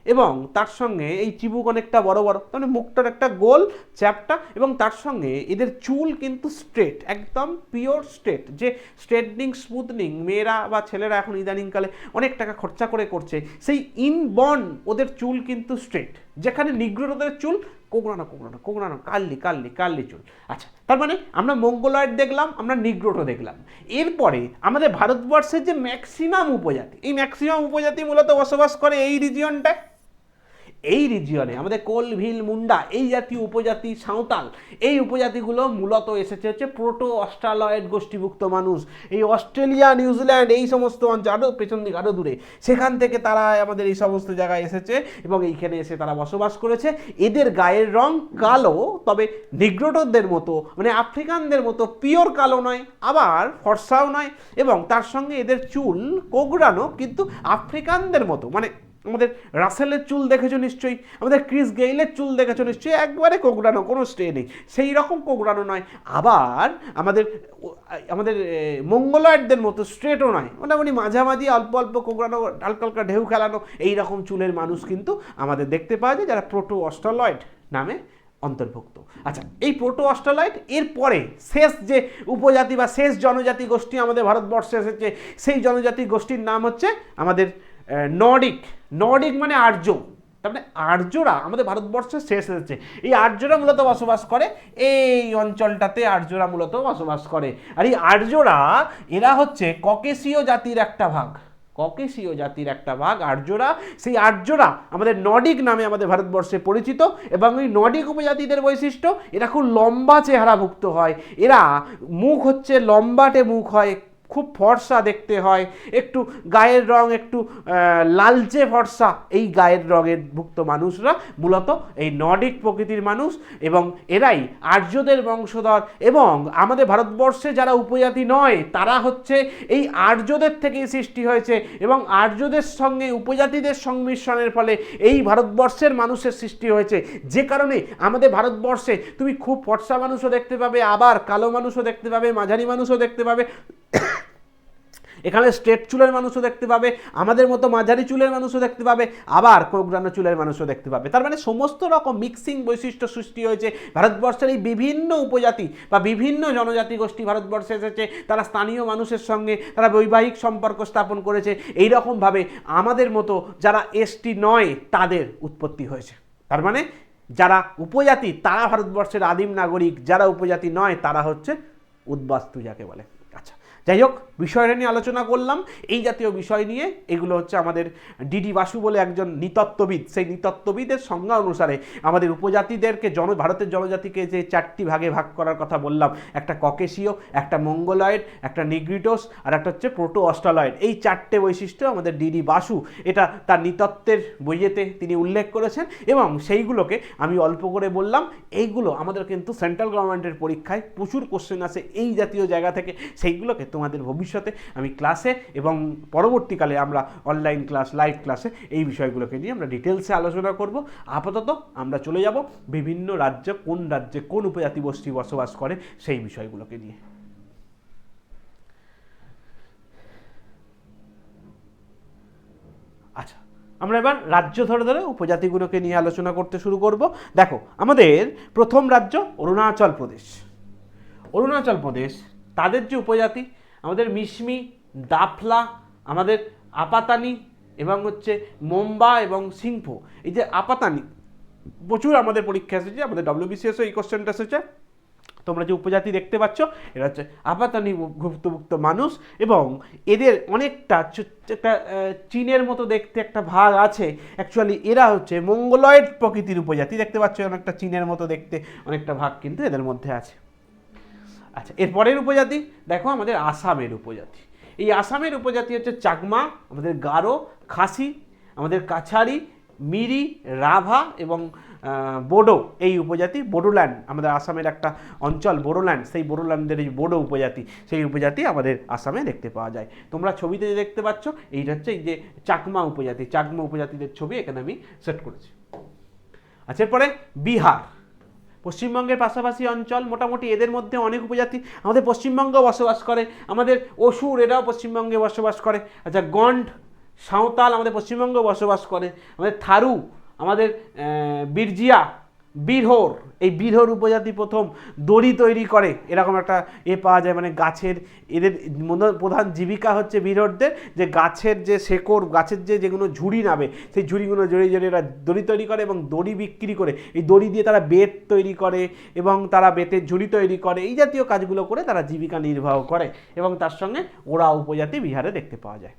এবং তার সঙ্গে এই চিবুক অনেকটা বড় বড়, মানে মুখটার একটা গোল চ্যাপ্টা, এবং তার সঙ্গে এদের চুল কিন্তু স্ট্রেট, একদম পিওর স্ট্রেট। যে স্ট্রেটনিং স্মুথনিং মেয়েরা বা ছেলেরা এখন ইদানিংকালে অনেক টাকা খরচা করে করছে, সেই ইনবর্ন ওদের চুল কিন্তু স্ট্রেট। যেখানে নিগ্রোদের চুল কোকড়ানো কোকড়ানো কোকড়ানো, কার্লি কার্লি কার্লি চুল। আচ্ছা, তার মানে আমরা মঙ্গোলয়েড দেখলাম, আমরা নিগ্রোটো দেখলাম। এরপরে আমাদের ভারতবর্ষের যে ম্যাক্সিমাম উপজাতি, এই ম্যাক্সিমাম উপজাতি মূলত বসবাস করে এই রিজিয়নটায়। এই রিজিয়নে আমাদের কোল, ভিল, মুন্ডা, এই জাতীয় উপজাতি, সাঁওতাল, এই উপজাতিগুলো মূলত এসেছে হচ্ছে প্রোটো অস্ট্রালয়েড গোষ্ঠীভুক্ত মানুষ। এই অস্ট্রেলিয়া, নিউজিল্যান্ড, এই সমস্ত অঞ্চল, আরও পেছন দিকে আরও দূরে, সেখান থেকে তারা আমাদের এই সমস্ত জায়গায় এসেছে এবং এইখানে এসে তারা বসবাস করেছে। এদের গায়ের রং কালো, তবে নিগ্রোটোদের মতো, মানে আফ্রিকানদের মতো পিওর কালো নয়, আবার ফর্সাও নয়, এবং তার সঙ্গে এদের চুল কোকড়ানো, কিন্তু আফ্রিকানদের মতো। মানে আমাদের রাসেলের চুল দেখেছো নিশ্চয়ই, আমাদের ক্রিস গেইলের চুল দেখেছো নিশ্চয়ই, একবারে কোকড়ানো, কোনো স্টে নেই, সেই রকম কোকড়ানো নয়। আবার আমাদের মঙ্গোলয়েডদের মতো স্ট্রেটও নয়, মোটামুটি মাঝামাঝি অল্প অল্প কোকড়ানো, হালকা হালকা ঢেউ খেলানো, এই রকম চুলের মানুষ কিন্তু আমাদের দেখতে পাওয়া যায়, যারা প্রোটো অস্ট্রালয়েড নামে অন্তর্ভুক্ত। আচ্ছা, এই প্রোটো অস্ট্রালয়েড এরপরে শেষ যে উপজাতি বা শেষ জনজাতি গোষ্ঠী আমাদের ভারতবর্ষে এসেছে, সেই জনজাতি গোষ্ঠীর নাম হচ্ছে আমাদের নর্ডিক। নর্ডিক মানে আর্য। তার মানে আর্যরা আমাদের ভারতবর্ষে শেষ এসেছে। এই আর্যরা মূলত বসবাস করে এই অঞ্চলটাতে, আর্যরা মূলত বসবাস করে। আর এই আর্যরা, এরা হচ্ছে ককেশীয় জাতির একটা ভাগ, ককেশীয় জাতির একটা ভাগ আর্যরা। সেই আর্যরা আমাদের নর্ডিক নামে আমাদের ভারতবর্ষে পরিচিত, এবং এই নর্ডিক উপজাতিদের বৈশিষ্ট্য, এরা খুব লম্বা চেহারাভুক্ত হয়। এরা মুখ হচ্ছে লম্বাটে মুখ হয়, খুব ফর্সা দেখতে হয়, একটু গায়ের রং একটু লালচে ফর্সা। এই গায়ের রঙের ভুক্ত মানুষরা মূলত এই নর্ডিক প্রকৃতির মানুষ, এবং এরাই আর্যদের বংশধর। এবং আমাদের ভারতবর্ষে যারা উপজাতি নয়, তারা হচ্ছে এই আর্যদের থেকেই সৃষ্টি হয়েছে, এবং আর্যদের সঙ্গে উপজাতিদের সংমিশ্রণের ফলে এই ভারতবর্ষের মানুষের সৃষ্টি হয়েছে। যে কারণে আমাদের ভারতবর্ষে তুমি খুব ফর্সা মানুষও দেখতে পাবে, আবার কালো মানুষও দেখতে পাবে, মাঝারি মানুষও দেখতে পাবে, এখানে স্ট্রেট চুলের মানুষও দেখতে পাবে, আমাদের মতো মাঝারি চুলের মানুষও দেখতে পাবে, আবার কোকড়ানো চুলের মানুষও দেখতে পাবে। তার মানে সমস্ত রকম মিক্সিং বৈশিষ্ট্য সৃষ্টি হয়েছে। ভারতবর্ষের এই বিভিন্ন উপজাতি বা বিভিন্ন জনজাতি গোষ্ঠী ভারতবর্ষে এসেছে, তারা স্থানীয় মানুষের সঙ্গে তারা বৈবাহিক সম্পর্ক স্থাপন করেছে। এই রকমভাবে আমাদের মতো যারা এসটি নয়, তাদের উৎপত্তি হয়েছে। তার মানে যারা উপজাতি তারা ভারতবর্ষের আদিম নাগরিক, যারা উপজাতি নয় তারা হচ্ছে উদ্বাস্তু যাকে বলে। আচ্ছা, যাই হোক, বিষয়টা নিয়ে আলোচনা করলাম, এই জাতীয় বিষয় নিয়ে। এগুলো হচ্ছে আমাদের ডিডি বাসু বলে একজন নৃতত্ত্ববিদ, সেই নৃতত্ত্ববিদের সংজ্ঞা অনুসারে আমাদের উপজাতিদেরকে ভারতের জনজাতিকে যে 4টি ভাগে ভাগ করার কথা বললাম, একটা ককেশীয়, একটা মঙ্গোলয়েড, একটা নিগ্রিটোস, আর একটা হচ্ছে প্রোটো অস্ট্রালয়েড। এই 4টে বৈশিষ্ট্য আমাদের ডিডি বাসু এটা তার নৃতত্ত্বের বইয়েতে তিনি উল্লেখ করেছেন, এবং সেইগুলোকে আমি অল্প করে বললাম। এইগুলো আমাদের কিন্তু সেন্ট্রাল গভর্নমেন্টের পরীক্ষায় প্রচুর কোশ্চেন আসে এই জাতীয় জায়গা থেকে। সেইগুলোকে তোমাদের ভবিষ্যতে আমি ক্লাসে এবং পরবর্তীকালে আমরা অনলাইন ক্লাস, লাইভ ক্লাসে এই বিষয়গুলোকে নিয়ে আমরা ডিটেলসে আলোচনা করব। আপাতত আমরা চলে যাব বিভিন্ন রাজ্যে কোন রাজ্যে কোন উপজাতি গোষ্ঠী বসবাস করে সেই বিষয়গুলোকে নিয়ে। আচ্ছা, আমরা এবার রাজ্য ধরে ধরে উপজাতিগুলোকে নিয়ে আলোচনা করতে শুরু করব। দেখো, আমাদের প্রথম রাজ্য অরুণাচল প্রদেশ। অরুণাচল প্রদেশ, তাদের যে উপজাতি, আমাদের মিশমি, দাফলা, আমাদের আপাতানি, এবং হচ্ছে মোম্বা এবং সিংফো। এই যে আপাতানি, প্রচুর আমাদের পরীক্ষা এসেছে, আমাদের WBCS এই কোশ্চেনটা এসেছে। তোমরা যে উপজাতি দেখতে পাচ্ছ, এরা হচ্ছে আপাতানি ভুক্তভুক্ত মানুষ, এবং এদের অনেকটা একটা চীনের মতো দেখতে একটা ভাগ আছে। অ্যাকচুয়ালি এরা হচ্ছে মঙ্গোলয়েড প্রকৃতির উপজাতি, দেখতে পাচ্ছ অনেকটা চীনের মতো দেখতে অনেকটা ভাগ কিন্তু এদের মধ্যে আছে। আচ্ছা, এরপরের উপজাতি দেখো, আমাদের আসামের উপজাতি। এই আসামের উপজাতি হচ্ছে চাকমা, আমাদের গারো, খাসি, আমাদের কাছাড়ি, মিরি, রাভা এবং বোডো এই উপজাতি, বোডোল্যান্ড আমাদের আসামের একটা অঞ্চল বোডোল্যান্ড, সেই বোডোল্যান্ডের এই বোডো উপজাতি, সেই উপজাতি আমাদের আসামে দেখতে পাওয়া যায়। তোমরা ছবিতে যে দেখতে পাচ্ছ এইটা হচ্ছে এই যে চাকমা উপজাতি, চাকমা উপজাতিদের ছবি এখানে আমি সেট করেছি। আচ্ছা, এরপরে বিহার, পশ্চিমবঙ্গের পাশাপাশি অঞ্চল, মোটামুটি এদের মধ্যে অনেক উপজাতি আমাদের পশ্চিমবঙ্গেও বসবাস করে। আমাদের অসুর এরাও পশ্চিমবঙ্গে বসবাস করে। আচ্ছা, গন্ড, সাঁওতাল আমাদের পশ্চিমবঙ্গেও বসবাস করে। আমাদের থারু, আমাদের বিরজিয়া, বিরহোর, এই বিরহোর উপজাতি প্রথম দড়ি তৈরি করে, এরকম একটা পাওয়া যায়, মানে গাছের, এদের প্রধান জীবিকা হচ্ছে বিরহোরদের যে গাছের যে শেকড়, গাছের যেগুলো ঝুড়ি নাবে, সেই ঝুড়িগুলো জড়িয়ে জড়িয়ে এরা দড়ি তৈরি করে এবং দড়ি বিক্রি করে, এই দড়ি দিয়ে তারা বেত তৈরি করে এবং তারা বেতের ঝুড়ি তৈরি করে, এই জাতীয় কাজগুলো করে তারা জীবিকা নির্বাহ করে। এবং তার সঙ্গে ওরা উপজাতি বিহারে দেখতে পাওয়া যায়।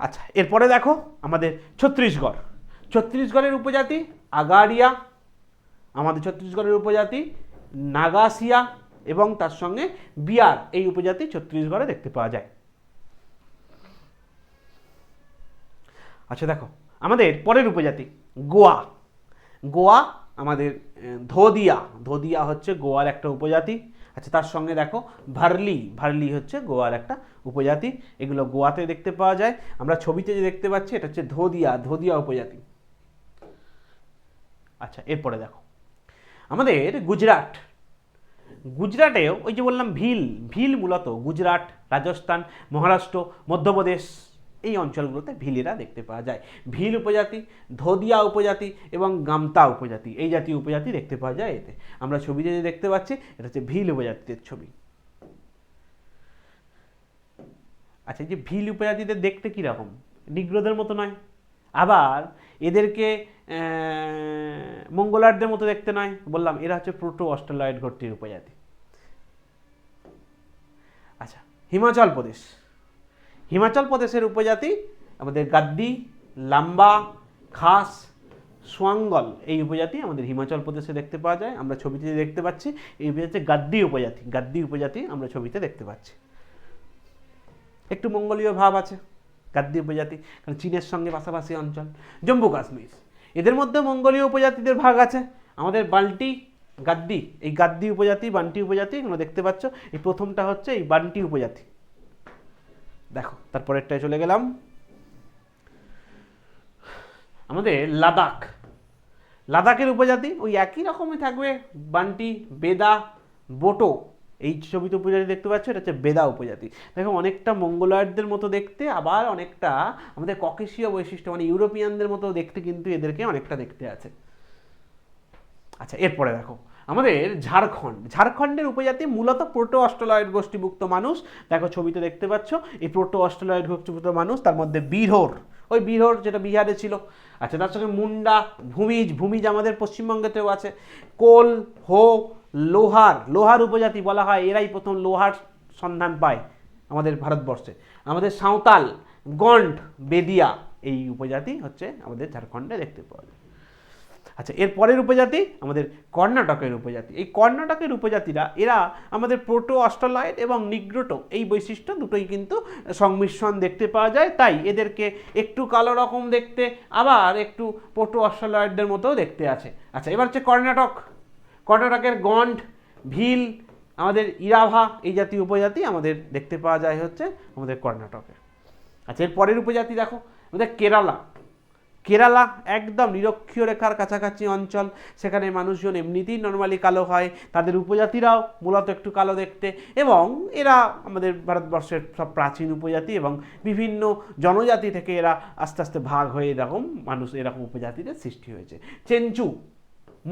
আচ্ছা, এরপরে দেখো আমাদের ছত্তিশগড়, ছত্তিশগড়ের উপজাতি আগারিয়া, আমাদের ছত্তিশগড়ের উপজাতি নাগাসিয়া এবং তার সঙ্গে বিয়ার, এই উপজাতি ছত্তিশগড়ে দেখতে পাওয়া যায়। আচ্ছা দেখো আমাদের পরের উপজাতি গোয়া, গোয়া আমাদের ধোদিয়া, ধোদিয়া হচ্ছে গোয়ার একটা উপজাতি। আচ্ছা, তার সঙ্গে দেখো ভার্লি, ভার্লি হচ্ছে গোয়ার একটা উপজাতি, এগুলো গোয়াতে দেখতে পাওয়া যায়। আমরা ছবিতে যে দেখতে পাচ্ছি এটা হচ্ছে ধোদিয়া, ধোদিয়া উপজাতি। আচ্ছা, এরপরে দেখো আমাদের গুজরাট, গুজরাটেও ওই যে বললাম ভিল, ভিল মূলত গুজরাট, রাজস্থান, মহারাষ্ট্র, মধ্যপ্রদেশ এই অঞ্চলগুলোতে ভিলেরা দেখতে পাওয়া যায়। ভিল উপজাতি, ধোদিয়া উপজাতি এবং গামতা উপজাতি, এই জাতীয় উপজাতি দেখতে পাওয়া যায় এতে। আমরা ছবিতে যে দেখতে পাচ্ছি এটা হচ্ছে ভিল উপজাতিদের ছবি। আচ্ছা, এই যে ভিল উপজাতিদের দেখতে কীরকম, নিগ্রোদের মতো নয়, আবার এদেরকে মঙ্গোলারদের মতো দেখতে নয়, বললাম এরা হচ্ছে প্রোটো অস্ট্রেলয়েড গোষ্ঠীর উপজাতি। আচ্ছা, হিমাচল প্রদেশ, হিমাচল প্রদেশের উপজাতি আমাদের গাদ্দি, লাম্বা, খাস, সোয়াঙ্গল এই উপজাতি আমাদের হিমাচল প্রদেশে দেখতে পাওয়া যায়। আমরা ছবিতে দেখতে পাচ্ছি এই উপজাতি গাদ্দি উপজাতি, গাদ্দি উপজাতি আমরা ছবিতে দেখতে পাচ্ছি। একটু মঙ্গোলীয় ভাব আছে গাদ্দি উপজাতি, কারণ চীনের সঙ্গে পাশাপাশি অঞ্চল। জম্মু কাশ্মীর, এদের মধ্যে মঙ্গোলীয় উপজাতিদের ভাগ আছে। আমাদের বাল্টি, গাদ্দি, এই গাদ্দি উপজাতি, বান্টি উপজাতি এগুলো দেখতে পাচ্ছ। এই প্রথমটা হচ্ছে এই বান্টি উপজাতি। দেখো তারপরেরটায় চলে গেলাম আমাদের লাদাখ, লাদাখের উপজাতি ওই একই রকমই থাকবে, বান্টি, বেদা, বোটো, এই ছবিতে উপজাতি দেখতে পাচ্ছ এটা হচ্ছে বেদা উপজাতি। দেখো অনেকটা মঙ্গোলয়েডদের মতো দেখতে, আবার অনেকটা আমাদের ককেশীয় বৈশিষ্ট্য মানে ইউরোপিয়ানদের মতো দেখতে, কিন্তু এদেরকে অনেকটা দেখতে আছে। আচ্ছা, এরপরে দেখো আমাদের ঝাড়খণ্ড, ঝাড়খণ্ডের উপজাতি মূলত প্রোটো অস্ট্রেলয়েড গোষ্ঠীভুক্ত মানুষ। দেখো ছবিতে দেখতে পাচ্ছ এই প্রোটো অস্ট্রেলয়েড গোষ্ঠীভুক্ত মানুষ, তার মধ্যে বিরহোর, ওই বিরহোর যেটা বিহারে ছিল। আচ্ছা, তার সঙ্গে মুন্ডা, ভূমিজ, ভূমিজ আমাদের পশ্চিমবঙ্গেতেও আছে। কোল, হো, লোহার, লোহার উপজাতি বলা হয়, এরাই প্রথম লোহার সন্ধান পায় আমাদের ভারতবর্ষে। আমাদের সাঁওতাল, গন্ড, বেদিয়া এই উপজাতি হচ্ছে আমাদের ঝাড়খণ্ডে দেখতে পাওয়া যায়। আচ্ছা, এর পরের উপজাতি আমাদের কর্ণাটকের উপজাতি। এই কর্ণাটকের উপজাতিরা এরা আমাদের প্রোটো অস্ট্রেলয়েড এবং নিগ্রোটো এই বৈশিষ্ট্য দুটোই কিন্তু সংমিশ্রণ দেখতে পাওয়া যায়, তাই এদেরকে একটু কালো রকম দেখতে, আবার একটু প্রোটো অস্ট্রেলয়েডদের মতোও দেখতে আছে। আচ্ছা, এবার হচ্ছে কর্ণাটক, কর্ণাটকের গন্ড, ভিল, আমাদের ইরাভা এই জাতীয় উপজাতি আমাদের দেখতে পাওয়া যায় হচ্ছে আমাদের কর্ণাটকে। আচ্ছা, এর পরের উপজাতি দেখো আমাদের কেরালা, কেরালা একদম নিরক্ষীয় রেখার কাছাকাছি অঞ্চল, সেখানে মানুষজন এমনিতেই নর্মালি কালো হয়, তাদের উপজাতিরাও মূলত একটু কালো দেখতে, এবং এরা আমাদের ভারতবর্ষের সব প্রাচীন উপজাতি এবং বিভিন্ন জনজাতি থেকে এরা আস্তে আস্তে ভাগ হয়ে এরকম মানুষ, এরকম উপজাতিদের সৃষ্টি হয়েছে। চেঞ্চু,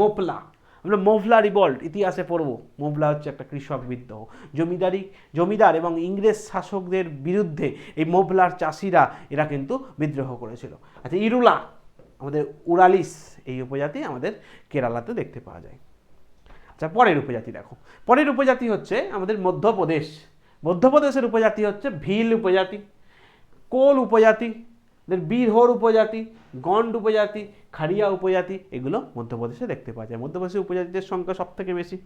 মোপলা, আমরা মোভলা রিভল্ট ইতিহাসে পড়ব। মোভলা হচ্ছে একটা কৃষক বিদ্রোহ, জমিদার এবং ইংরেজ শাসকদের বিরুদ্ধে এই মোভলার চাষিরা এরা কিন্তু বিদ্রোহ করেছিল। আচ্ছা, ইরুলা, আমাদের উরালিস এই উপজাতি আমাদের কেরালাতে দেখতে পাওয়া যায়। আচ্ছা, পরের উপজাতি দেখো, পরের উপজাতি হচ্ছে আমাদের মধ্যপ্রদেশ, মধ্যপ্রদেশের উপজাতি হচ্ছে ভিল উপজাতি, কোল উপজাতি, বিরহোর উপজাতি, গন্ড উপজাতি, খাড়িয়া উপজাতি, এগুলো মধ্যপ্রদেশে দেখতে পাওয়া যায়। মধ্যপ্রদেশের উপজাতিদের সংখ্যা সব থেকে বেশি।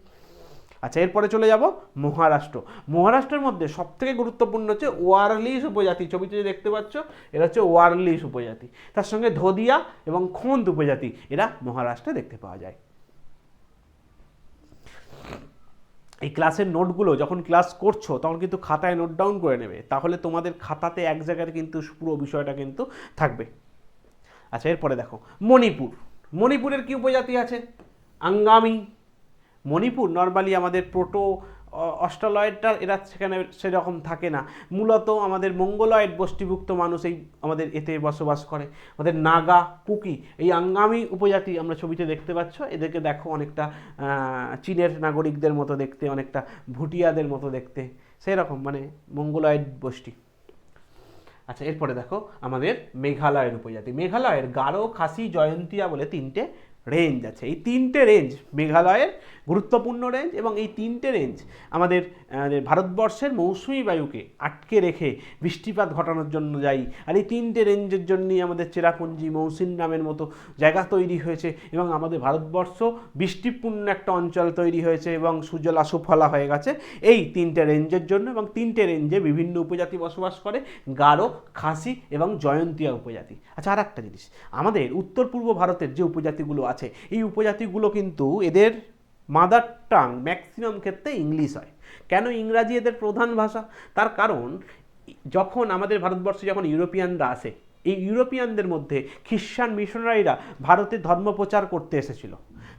আচ্ছা, এরপরে চলে যাব মহারাষ্ট্র। মহারাষ্ট্রের মধ্যে সবথেকে গুরুত্বপূর্ণ হচ্ছে ওয়ারলিস উপজাতি। ছবিতে যে দেখতে পাচ্ছ এরা হচ্ছে ওয়ারলিস উপজাতি। তার সঙ্গে ধোদিয়া এবং খোন্দ উপজাতি এরা মহারাষ্ট্রে দেখতে পাওয়া যায়। এই ক্লাসের নোটগুলো যখন ক্লাস করছো তখন কিন্তু খাতায় নোট ডাউন করে নেবে, তাহলে তোমাদের খাতাতে এক জায়গায় কিন্তু পুরো বিষয়টা কিন্তু থাকবে। আচ্ছা, এরপরে দেখো মণিপুর। মণিপুরের কি উপজাতি আছে? আঙ্গামি। মণিপুর নর্মালি আমাদের প্রোটো অস্ট্রালয়েডটা এরা সেখানে সেরকম থাকে না, মূলত আমাদের মঙ্গলয়েড গোষ্ঠীভুক্ত মানুষ এই আমাদের এতে বসবাস করে। আমাদের নাগা, কুকি, এই আঙ্গামি উপজাতি আমরা ছবিতে দেখতে পাচ্ছ, এদেরকে দেখো অনেকটা চীনের নাগরিকদের মতো দেখতে, অনেকটা ভুটিয়াদের মতো দেখতে, সেই রকম মানে মঙ্গলয়েড গোষ্ঠী। আচ্ছা, এরপরে দেখো আমাদের মেঘালয়ের উপজাতি। মেঘালয়ের গারো, খাসি, জয়ন্তিয়া বলে তিনটে রেঞ্জ আছে। এই তিনটে রেঞ্জ মেঘালয়ের গুরুত্বপূর্ণ রেঞ্জ, এবং এই তিনটে রেঞ্জ আমাদের ভারতবর্ষের মৌসুমি বায়ুকে আটকে রেখে বৃষ্টিপাত ঘটানোর জন্য দায়ী। আর এই তিনটে রেঞ্জের জন্যই আমাদের চেরাপুঞ্জি, মৌসিন নামের মতো জায়গা তৈরি হয়েছে, এবং আমাদের ভারতবর্ষ বৃষ্টিপূর্ণ একটা অঞ্চল তৈরি হয়েছে এবং সুজলা সুফলা হয়ে গেছে এই তিনটে রেঞ্জের জন্য। এবং তিনটে রেঞ্জে বিভিন্ন উপজাতি বসবাস করে, গারো, খাসি এবং জয়ন্তিয়া উপজাতি। আচ্ছা, আর একটা জিনিস, আমাদের উত্তর পূর্ব ভারতের যে উপজাতিগুলো আছে এই উপজাতিগুলো কিন্তু এদের মাদার টাং ম্যাক্সিমাম ক্ষেত্রে ইংলিশ হয়। কেন ইংরাজি এদের প্রধান ভাষা? তার কারণ যখন আমাদের ভারতবর্ষে যখন ইউরোপিয়ানরা আসে, এই ইউরোপিয়ানদের মধ্যে খ্রিস্টান মিশনারিরা ভারতে ধর্ম প্রচার করতে এসেছিল।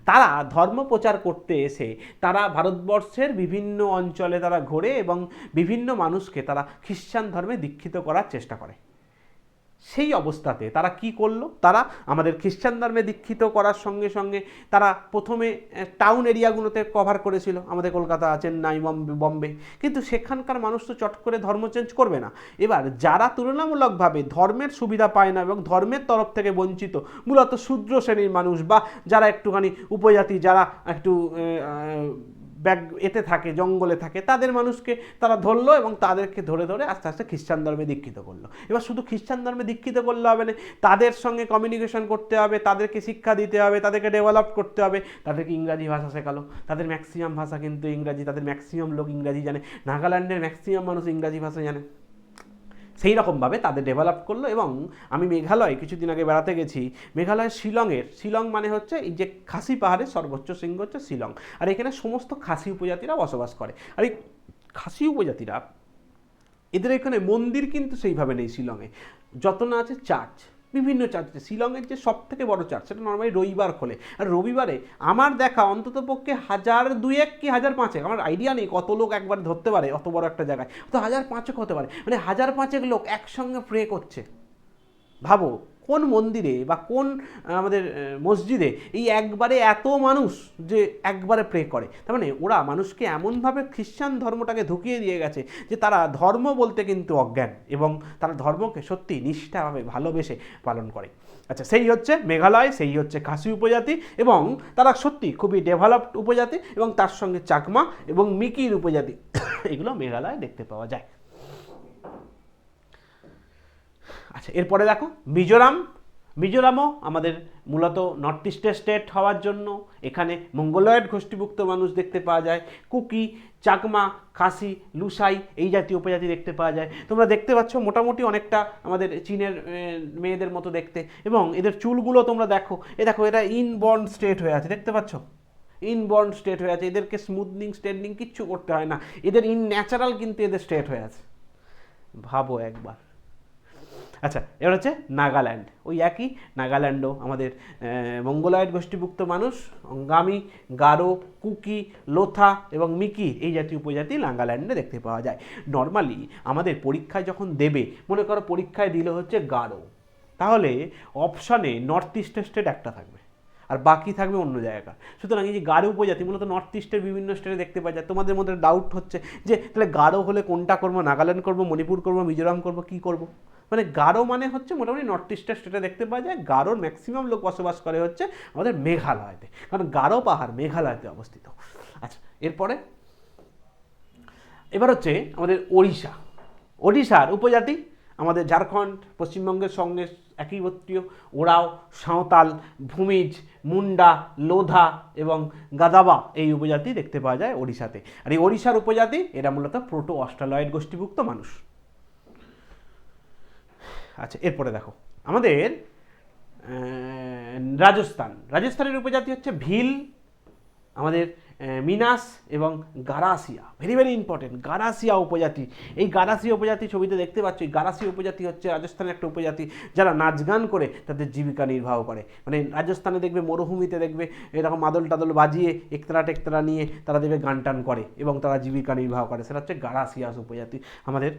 তারা ধর্ম প্রচার করতে এসে তারা ভারতবর্ষের বিভিন্ন অঞ্চলে তারা ঘোরে এবং বিভিন্ন মানুষকে তারা খ্রিস্টান ধর্মে দীক্ষিত করার চেষ্টা করে। সেই অবস্থাতে তারা কি করলো, তারা আমাদের খ্রিস্টান ধর্মে দীক্ষিত করার সঙ্গে সঙ্গে তারা প্রথমে টাউন এরিয়াগুলোতে কভার করেছিল, আমাদের কলকাতা, চেন্নাই, বম্বে। কিন্তু সেখানকার মানুষ তো চট করে ধর্ম চেঞ্জ করবে না। এবার যারা তুলনামূলকভাবে ধর্মের সুবিধা পায় না এবং ধর্মের তরফ থেকে বঞ্চিত, মূলত শূদ্র শ্রেণীর মানুষ বা যারা একটুখানি উপজাতি, যারা একটু এতে থাকে, জঙ্গলে থাকে, তাদের মানুষকে তারা ধরলো এবং তাদেরকে ধরে ধরে আস্তে আস্তে খ্রিস্টান ধর্মে দীক্ষিত করলো। এবার শুধু খ্রিস্টান ধর্মে দীক্ষিত করলে হবে না, তাদের সঙ্গে কমিউনিকেশন করতে হবে, তাদেরকে শিক্ষা দিতে হবে, তাদেরকে ডেভেলপ করতে হবে, তাদেরকে ইংরাজি ভাষা শেখালো। তাদের ম্যাক্সিমাম ভাষা কিন্তু ইংরাজি, তাদের ম্যাক্সিমাম লোক ইংরাজি জানে, নাগাল্যান্ডের ম্যাক্সিমাম মানুষ ইংরাজি ভাষা জানে। সেই রকমভাবে তাদের ডেভেলপ করলো। এবং আমি মেঘালয় কিছুদিন আগে বেড়াতে গেছি, মেঘালয়ের শিলং মানে হচ্ছে এই যে খাসি পাহাড়ের সর্বোচ্চ শৃঙ্গ হচ্ছে শিলং, আর এখানে সমস্ত খাসি উপজাতিরা বসবাস করে। আর এই খাসি উপজাতিরা, এদের এখানে মন্দির কিন্তু সেইভাবে নেই শিলংয়ে, যত না আছে চার্চ, বিভিন্ন চার্চে। শিলংয়ের যে সব থেকে বড় চার্চ সেটা নর্মালি রবিবার খোলে, আর রবিবারে আমার দেখা অন্তত পক্ষে 1002 কি 1005, আমার আইডিয়া নেই কত লোক একবার ধরতে পারে অত বড় একটা জায়গায়, তো 1005 হতে পারে, মানে 1005 লোক একসঙ্গে প্রে করছে। ভাবো কোন মন্দিরে বা কোন আমাদের মসজিদে এই একবারে এত মানুষ যে একবারে প্রে করে। তার মানে ওরা মানুষকে এমনভাবে খ্রিস্টান ধর্মটাকে ঢুকিয়ে দিয়ে গেছে যে তারা ধর্ম বলতে কিন্তু অজ্ঞান, এবং তারা ধর্মকে সত্যি নিষ্ঠাভাবে ভালোবেসে পালন করে। আচ্ছা, সেই হচ্ছে মেঘালয়, সেই হচ্ছে খাসি উপজাতি, এবং তারা সত্যি খুবই ডেভেলপড উপজাতি, এবং তার সঙ্গে চাকমা এবং মিকির উপজাতি এগুলো মেঘালয় দেখতে পাওয়া যায়। আচ্ছা, এরপরে দেখো মিজোরামও আমাদের মূলত নর্থ ইস্টের স্টেট হওয়ার জন্য এখানে মঙ্গলয়েড গোষ্ঠীভুক্ত মানুষ দেখতে পাওয়া যায়। কুকি, চাকমা, খাসি, লুসাই এই জাতীয় উপজাতি দেখতে পাওয়া যায়। তোমরা দেখতে পাচ্ছ মোটামুটি অনেকটা আমাদের চীনের মেয়েদের মতো দেখতে, এবং এদের চুলগুলো তোমরা দেখো, দেখো এটা ইনবর্ন স্ট্রেট হয়ে আছে, দেখতে পাচ্ছ ইনবর্ন স্ট্রেট হয়ে আছে, এদেরকে স্মুথনিং স্ট্রেটনিং কিচ্ছু করতে হয় না, এদের ন্যাচারাল কিন্তু এদের স্ট্রেট হয়ে আছে। ভাবো একবার। আচ্ছা, এবার হচ্ছে নাগাল্যান্ড, ওই একই নাগাল্যান্ডও আমাদের মঙ্গলয়েড গোষ্ঠীভুক্ত মানুষ, অঙ্গামি, গারো, কুকি, লোথা এবং মিকি এই জাতীয় উপজাতি নাগাল্যান্ডে দেখতে পাওয়া যায়। নর্মালি আমাদের পরীক্ষায় যখন দেবে, মনে করো পরীক্ষায় দিলে হচ্ছে গারো, তাহলে অপশানে নর্থ ইস্টের স্টেট একটা থাকবে আর বাকি থাকবে অন্য জায়গা। সুতরাং এই যে গারো উপজাতি মূলত নর্থ ইস্টের বিভিন্ন স্টেটে দেখতে পাওয়া যায়। তোমাদের মধ্যে ডাউট হচ্ছে যে তাহলে গারো হলে কোনটা করবো, নাগাল্যান্ড করবো, মণিপুর করবো, মিজোরাম করবো, কী করবো? মানে গারো মানে হচ্ছে মোটামুটি নর্থ ইস্টের স্টেটে দেখতে পাওয়া যায়। গারোর ম্যাক্সিমাম লোক বসবাস করে হচ্ছে আমাদের মেঘালয়তে, কারণ গারো পাহাড় মেঘালয়তে অবস্থিত। আচ্ছা, এবার হচ্ছে আমাদের ওড়িশার উপজাতি আমাদের ঝাড়খণ্ড পশ্চিমবঙ্গের সঙ্গে একই গোত্রীয়, ওরাও, সাঁওতাল, ভূমিজ, মুন্ডা, লোধা এবং গাদাবা এই উপজাতি দেখতে পাওয়া যায় ওড়িশাতে। আর এই ওড়িশার উপজাতি এরা মূলত প্রোটো অস্ট্রালয়েড গোষ্ঠীভুক্ত মানুষ। আচ্ছা, এরপরে দেখো আমাদের রাজস্থানের উপজাতি হচ্ছে ভিল, আমাদের মিনাস এবং গারাসিয়া। ভেরি ভেরি ইম্পর্টেন্ট, গারাসিয়া উপজাতি। এই গারাসিয়া উপজাতি ছবিতে দেখতে পাচ্ছ, এই গারাসিয়া উপজাতি হচ্ছে রাজস্থানের একটা উপজাতি যারা নাচ গান করে তাদের জীবিকা নির্বাহ করে। মানে রাজস্থানে দেখবে মরুভূমিতে দেখবে এরকম মাদল টাদল বাজিয়ে একতরা টেকতরা নিয়ে তারা দেখবে গান টান করে এবং তারা জীবিকা নির্বাহ করে, সেটা হচ্ছে গারাসিয়াস উপজাতি। আমাদের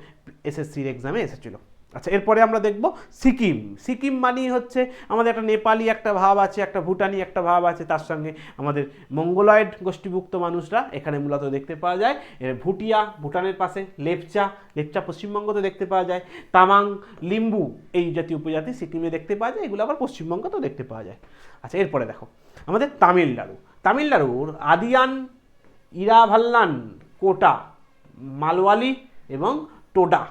এসএসসির এক্সামে এসেছিল। আচ্ছা, এরপরে আমরা দেখব সিকিম। সিকিম মানেই হচ্ছে আমাদের একটা নেপালি একটা ভাব আছে, একটা ভুটানি একটা ভাব আছে, তার সঙ্গে আমাদের মঙ্গোলয়েড গোষ্ঠীভুক্ত মানুষরা এখানে মূলত দেখতে পাওয়া যায়। ভুটিয়া ভুটানের পাশে, লেপচা পশ্চিমবঙ্গতে দেখতে পাওয়া যায়, তামাং, লিম্বু এই জাতীয় উপজাতি সিকিমে দেখতে পাওয়া যায়, এগুলো আবার পশ্চিমবঙ্গতেও দেখতে পাওয়া যায়। আচ্ছা, এরপরে দেখো আমাদের তামিলনাড়ুর আদিয়ান, ইরাভাল্লান, কোটা, মালওয়ালি এবং টোডা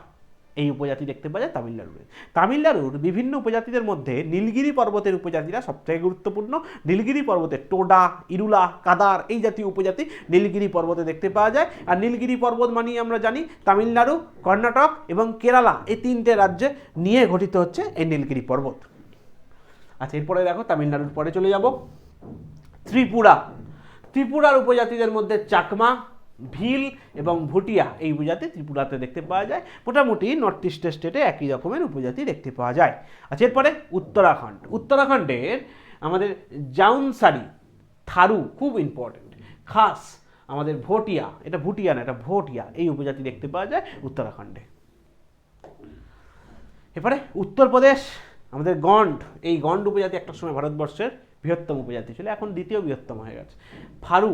এই উপজাতি দেখতে পাওয়া যায় তামিলনাড়ুর বিভিন্ন উপজাতিদের মধ্যে নীলগিরি পর্বতের উপজাতিরা সবথেকে গুরুত্বপূর্ণ। নীলগিরি পর্বতে টোডা, ইরুলা, কাদার এই জাতীয় উপজাতি নীলগিরি পর্বতে দেখতে পাওয়া যায়। আর নীলগিরি পর্বত মানেই আমরা জানি তামিলনাড়ু, কর্ণাটক এবং কেরালা এই তিনটে রাজ্যে নিয়ে গঠিত হচ্ছে এই নীলগিরি পর্বত। আচ্ছা, এরপরে দেখো তামিলনাড়ুর পরে চলে যাব ত্রিপুরার উপজাতিদের মধ্যে চাকমা, ভিল এবং ভুটিয়া এই উপজাতি ত্রিপুরাতে দেখতে পাওয়া যায়। মোটামুটি নর্থ ইস্টের স্টেটে একই রকমের উপজাতি দেখতে পাওয়া যায়। আচ্ছা, এরপরে উত্তরাখণ্ডের আমাদের জাউনসারি, থারু খুব ইম্পর্টেন্ট, খাস, আমাদের ভোটিয়া, এটা ভুটিয়া না, এটা ভোটিয়া এই উপজাতি দেখতে পাওয়া যায় উত্তরাখণ্ডে। এরপরে উত্তরপ্রদেশ, আমাদের গন্ড, এই গন্ড উপজাতি একটা সময় ভারতবর্ষের বৃহত্তম উপজাতি ছিল, এখন দ্বিতীয় বৃহত্তম হয়ে গেছে। ফারু,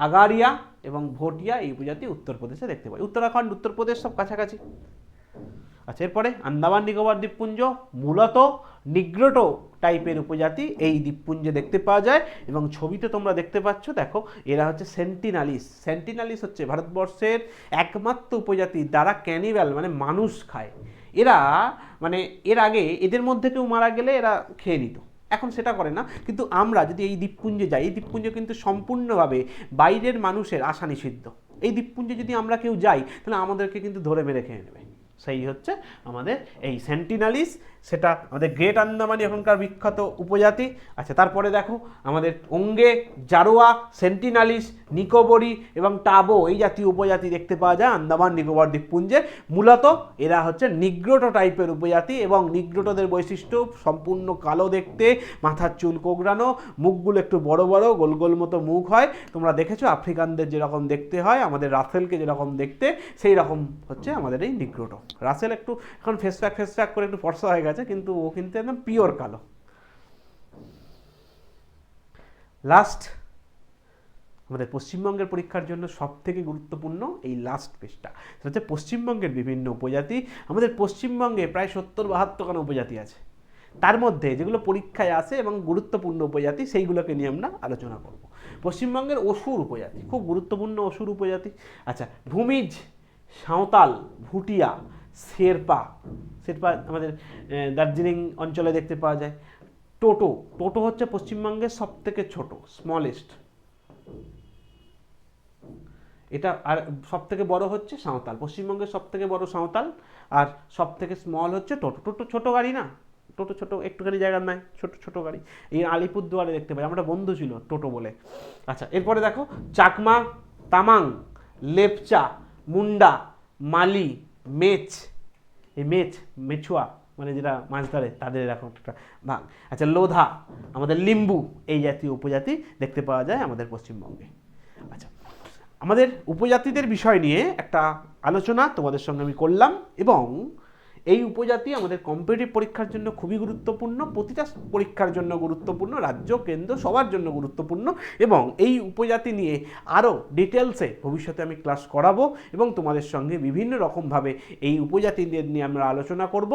আগারিয়া এবং ভোটিয়া এই উপজাতি উত্তরপ্রদেশে দেখতে পাই। উত্তরাখণ্ড উত্তরপ্রদেশ সব কাছাকাছি। আচ্ছা, এরপরে আন্দামান নিকোবর দ্বীপপুঞ্জ, মূলত নিগ্রোটো টাইপের উপজাতি এই দ্বীপপুঞ্জে দেখতে পাওয়া যায় এবং ছবিতে তোমরা দেখতে পাচ্ছ, দেখো এরা হচ্ছে সেন্টিনালিস হচ্ছে ভারতবর্ষের একমাত্র উপজাতি যারা ক্যানিবাল মানে মানুষ খায়। এরা মানে এর আগে এদের মধ্যে কেউ মারা গেলে এরা খেয়ে নিত, এখন সেটা করে না। কিন্তু আমরা যদি এই দ্বীপপুঞ্জে যাই, এই দ্বীপপুঞ্জ কিন্তু সম্পূর্ণভাবে বাইরের মানুষের আসা নিষিদ্ধ। এই দ্বীপপুঞ্জে যদি আমরা কেউ যাই তাহলে আমাদেরকে কিন্তু ধরে মেরে খেয়ে নেবে। সেই হচ্ছে আমাদের এই সেন্টিনালিস, সেটা আমাদের গ্রেট আন্দামানি এখনকার বিখ্যাত উপজাতি। আচ্ছা, তারপরে দেখো আমাদের ওঙ্গে, জারোয়া, সেন্টিনালিস, নিকোবরি এবং টাবো এই জাতীয় উপজাতি দেখতে পাওয়া যায় আন্দামান নিকোবর দ্বীপপুঞ্জে। মূলত এরা হচ্ছে নিগ্রোটো টাইপের উপজাতি এবং নিগ্রোটোদের বৈশিষ্ট্য সম্পূর্ণ কালো দেখতে, মাথার চুল কোঁকড়ানো, মুখগুলো একটু বড় বড় গোল গোল মতো মুখ হয়। তোমরা দেখেছো আফ্রিকানদের যেরকম দেখতে হয়, আমাদের রাসেলকে যেরকম দেখতে, সেই রকম হচ্ছে আমাদের এই নিগ্রোটো। রাসেল একটু এখন ফেস প্যাক করে একটু ফর্সা হয়ে গেছে, কিন্তু ও কিন্তু একদম পিওর কালো। লাস্ট আমাদের পশ্চিমবঙ্গের পরীক্ষার জন্য সব থেকে গুরুত্বপূর্ণ এই লাস্ট পেজটা, সেটা হচ্ছে পশ্চিমবঙ্গের বিভিন্ন উপজাতি। আমাদের পশ্চিমবঙ্গে প্রায় 70-72খানা উপজাতি আছে, তার মধ্যে যেগুলো পরীক্ষায় আসে এবং গুরুত্বপূর্ণ উপজাতি সেইগুলোকে নিয়ে আমরা আলোচনা করব। পশ্চিমবঙ্গের অসুর উপজাতি খুব গুরুত্বপূর্ণ, অসুর উপজাতি। আচ্ছা, ভূমিজ, সাঁওতাল, ভুটিয়া, শেরপা আমাদের দার্জিলিং অঞ্চলে দেখতে পাওয়া যায়। টোটো হচ্ছে পশ্চিমবঙ্গের সব থেকে ছোট, স্মলেস্ট। এটা আর সব থেকে বড় হচ্ছে সাঁওতাল, পশ্চিমবঙ্গের সব থেকে বড় সাঁওতাল, আর সব থেকে স্মল হচ্ছে টোটো ছোট গাড়ি না, টোটো ছোট একটুখানি জায়গার নয়, ছোট গাড়ি। এই আলিপুরদুয়ারে দেখতে পাই, আমরা বন্ধু ছিল টোটো বলে। আচ্ছা, এরপরে দেখো চাকমা, তামাং, লেপচা, মুন্ডা, মালি, মেছুয়া মানে যেটা মাছ ধরে তাদের এরকম একটা ভাগ। আচ্ছা, লোধা, আমাদের লিম্বু এই জাতীয় উপজাতি দেখতে পাওয়া যায় আমাদের পশ্চিমবঙ্গে। আচ্ছা, আমাদের উপজাতিদের বিষয় নিয়ে একটা আলোচনা তোমাদের সঙ্গে আমি করলাম এবং এই উপজাতি আমাদের কম্পিটিটিভ পরীক্ষার জন্য খুবই গুরুত্বপূর্ণ, প্রতিটা পরীক্ষার জন্য গুরুত্বপূর্ণ, রাজ্য কেন্দ্র সবার জন্য গুরুত্বপূর্ণ। এবং এই উপজাতি নিয়ে আরও ডিটেলসে ভবিষ্যতে আমি ক্লাস করাবো এবং তোমাদের সঙ্গে বিভিন্ন রকমভাবে এই উপজাতিদের নিয়ে আমরা আলোচনা করব।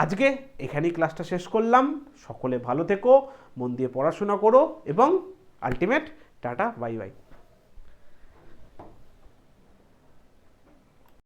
আজকে এখানেই ক্লাসটা শেষ করলাম। সকলে ভালো থেকো, মন দিয়ে পড়াশোনা করো এবং আলটিমেট টাটা, বাই বাই।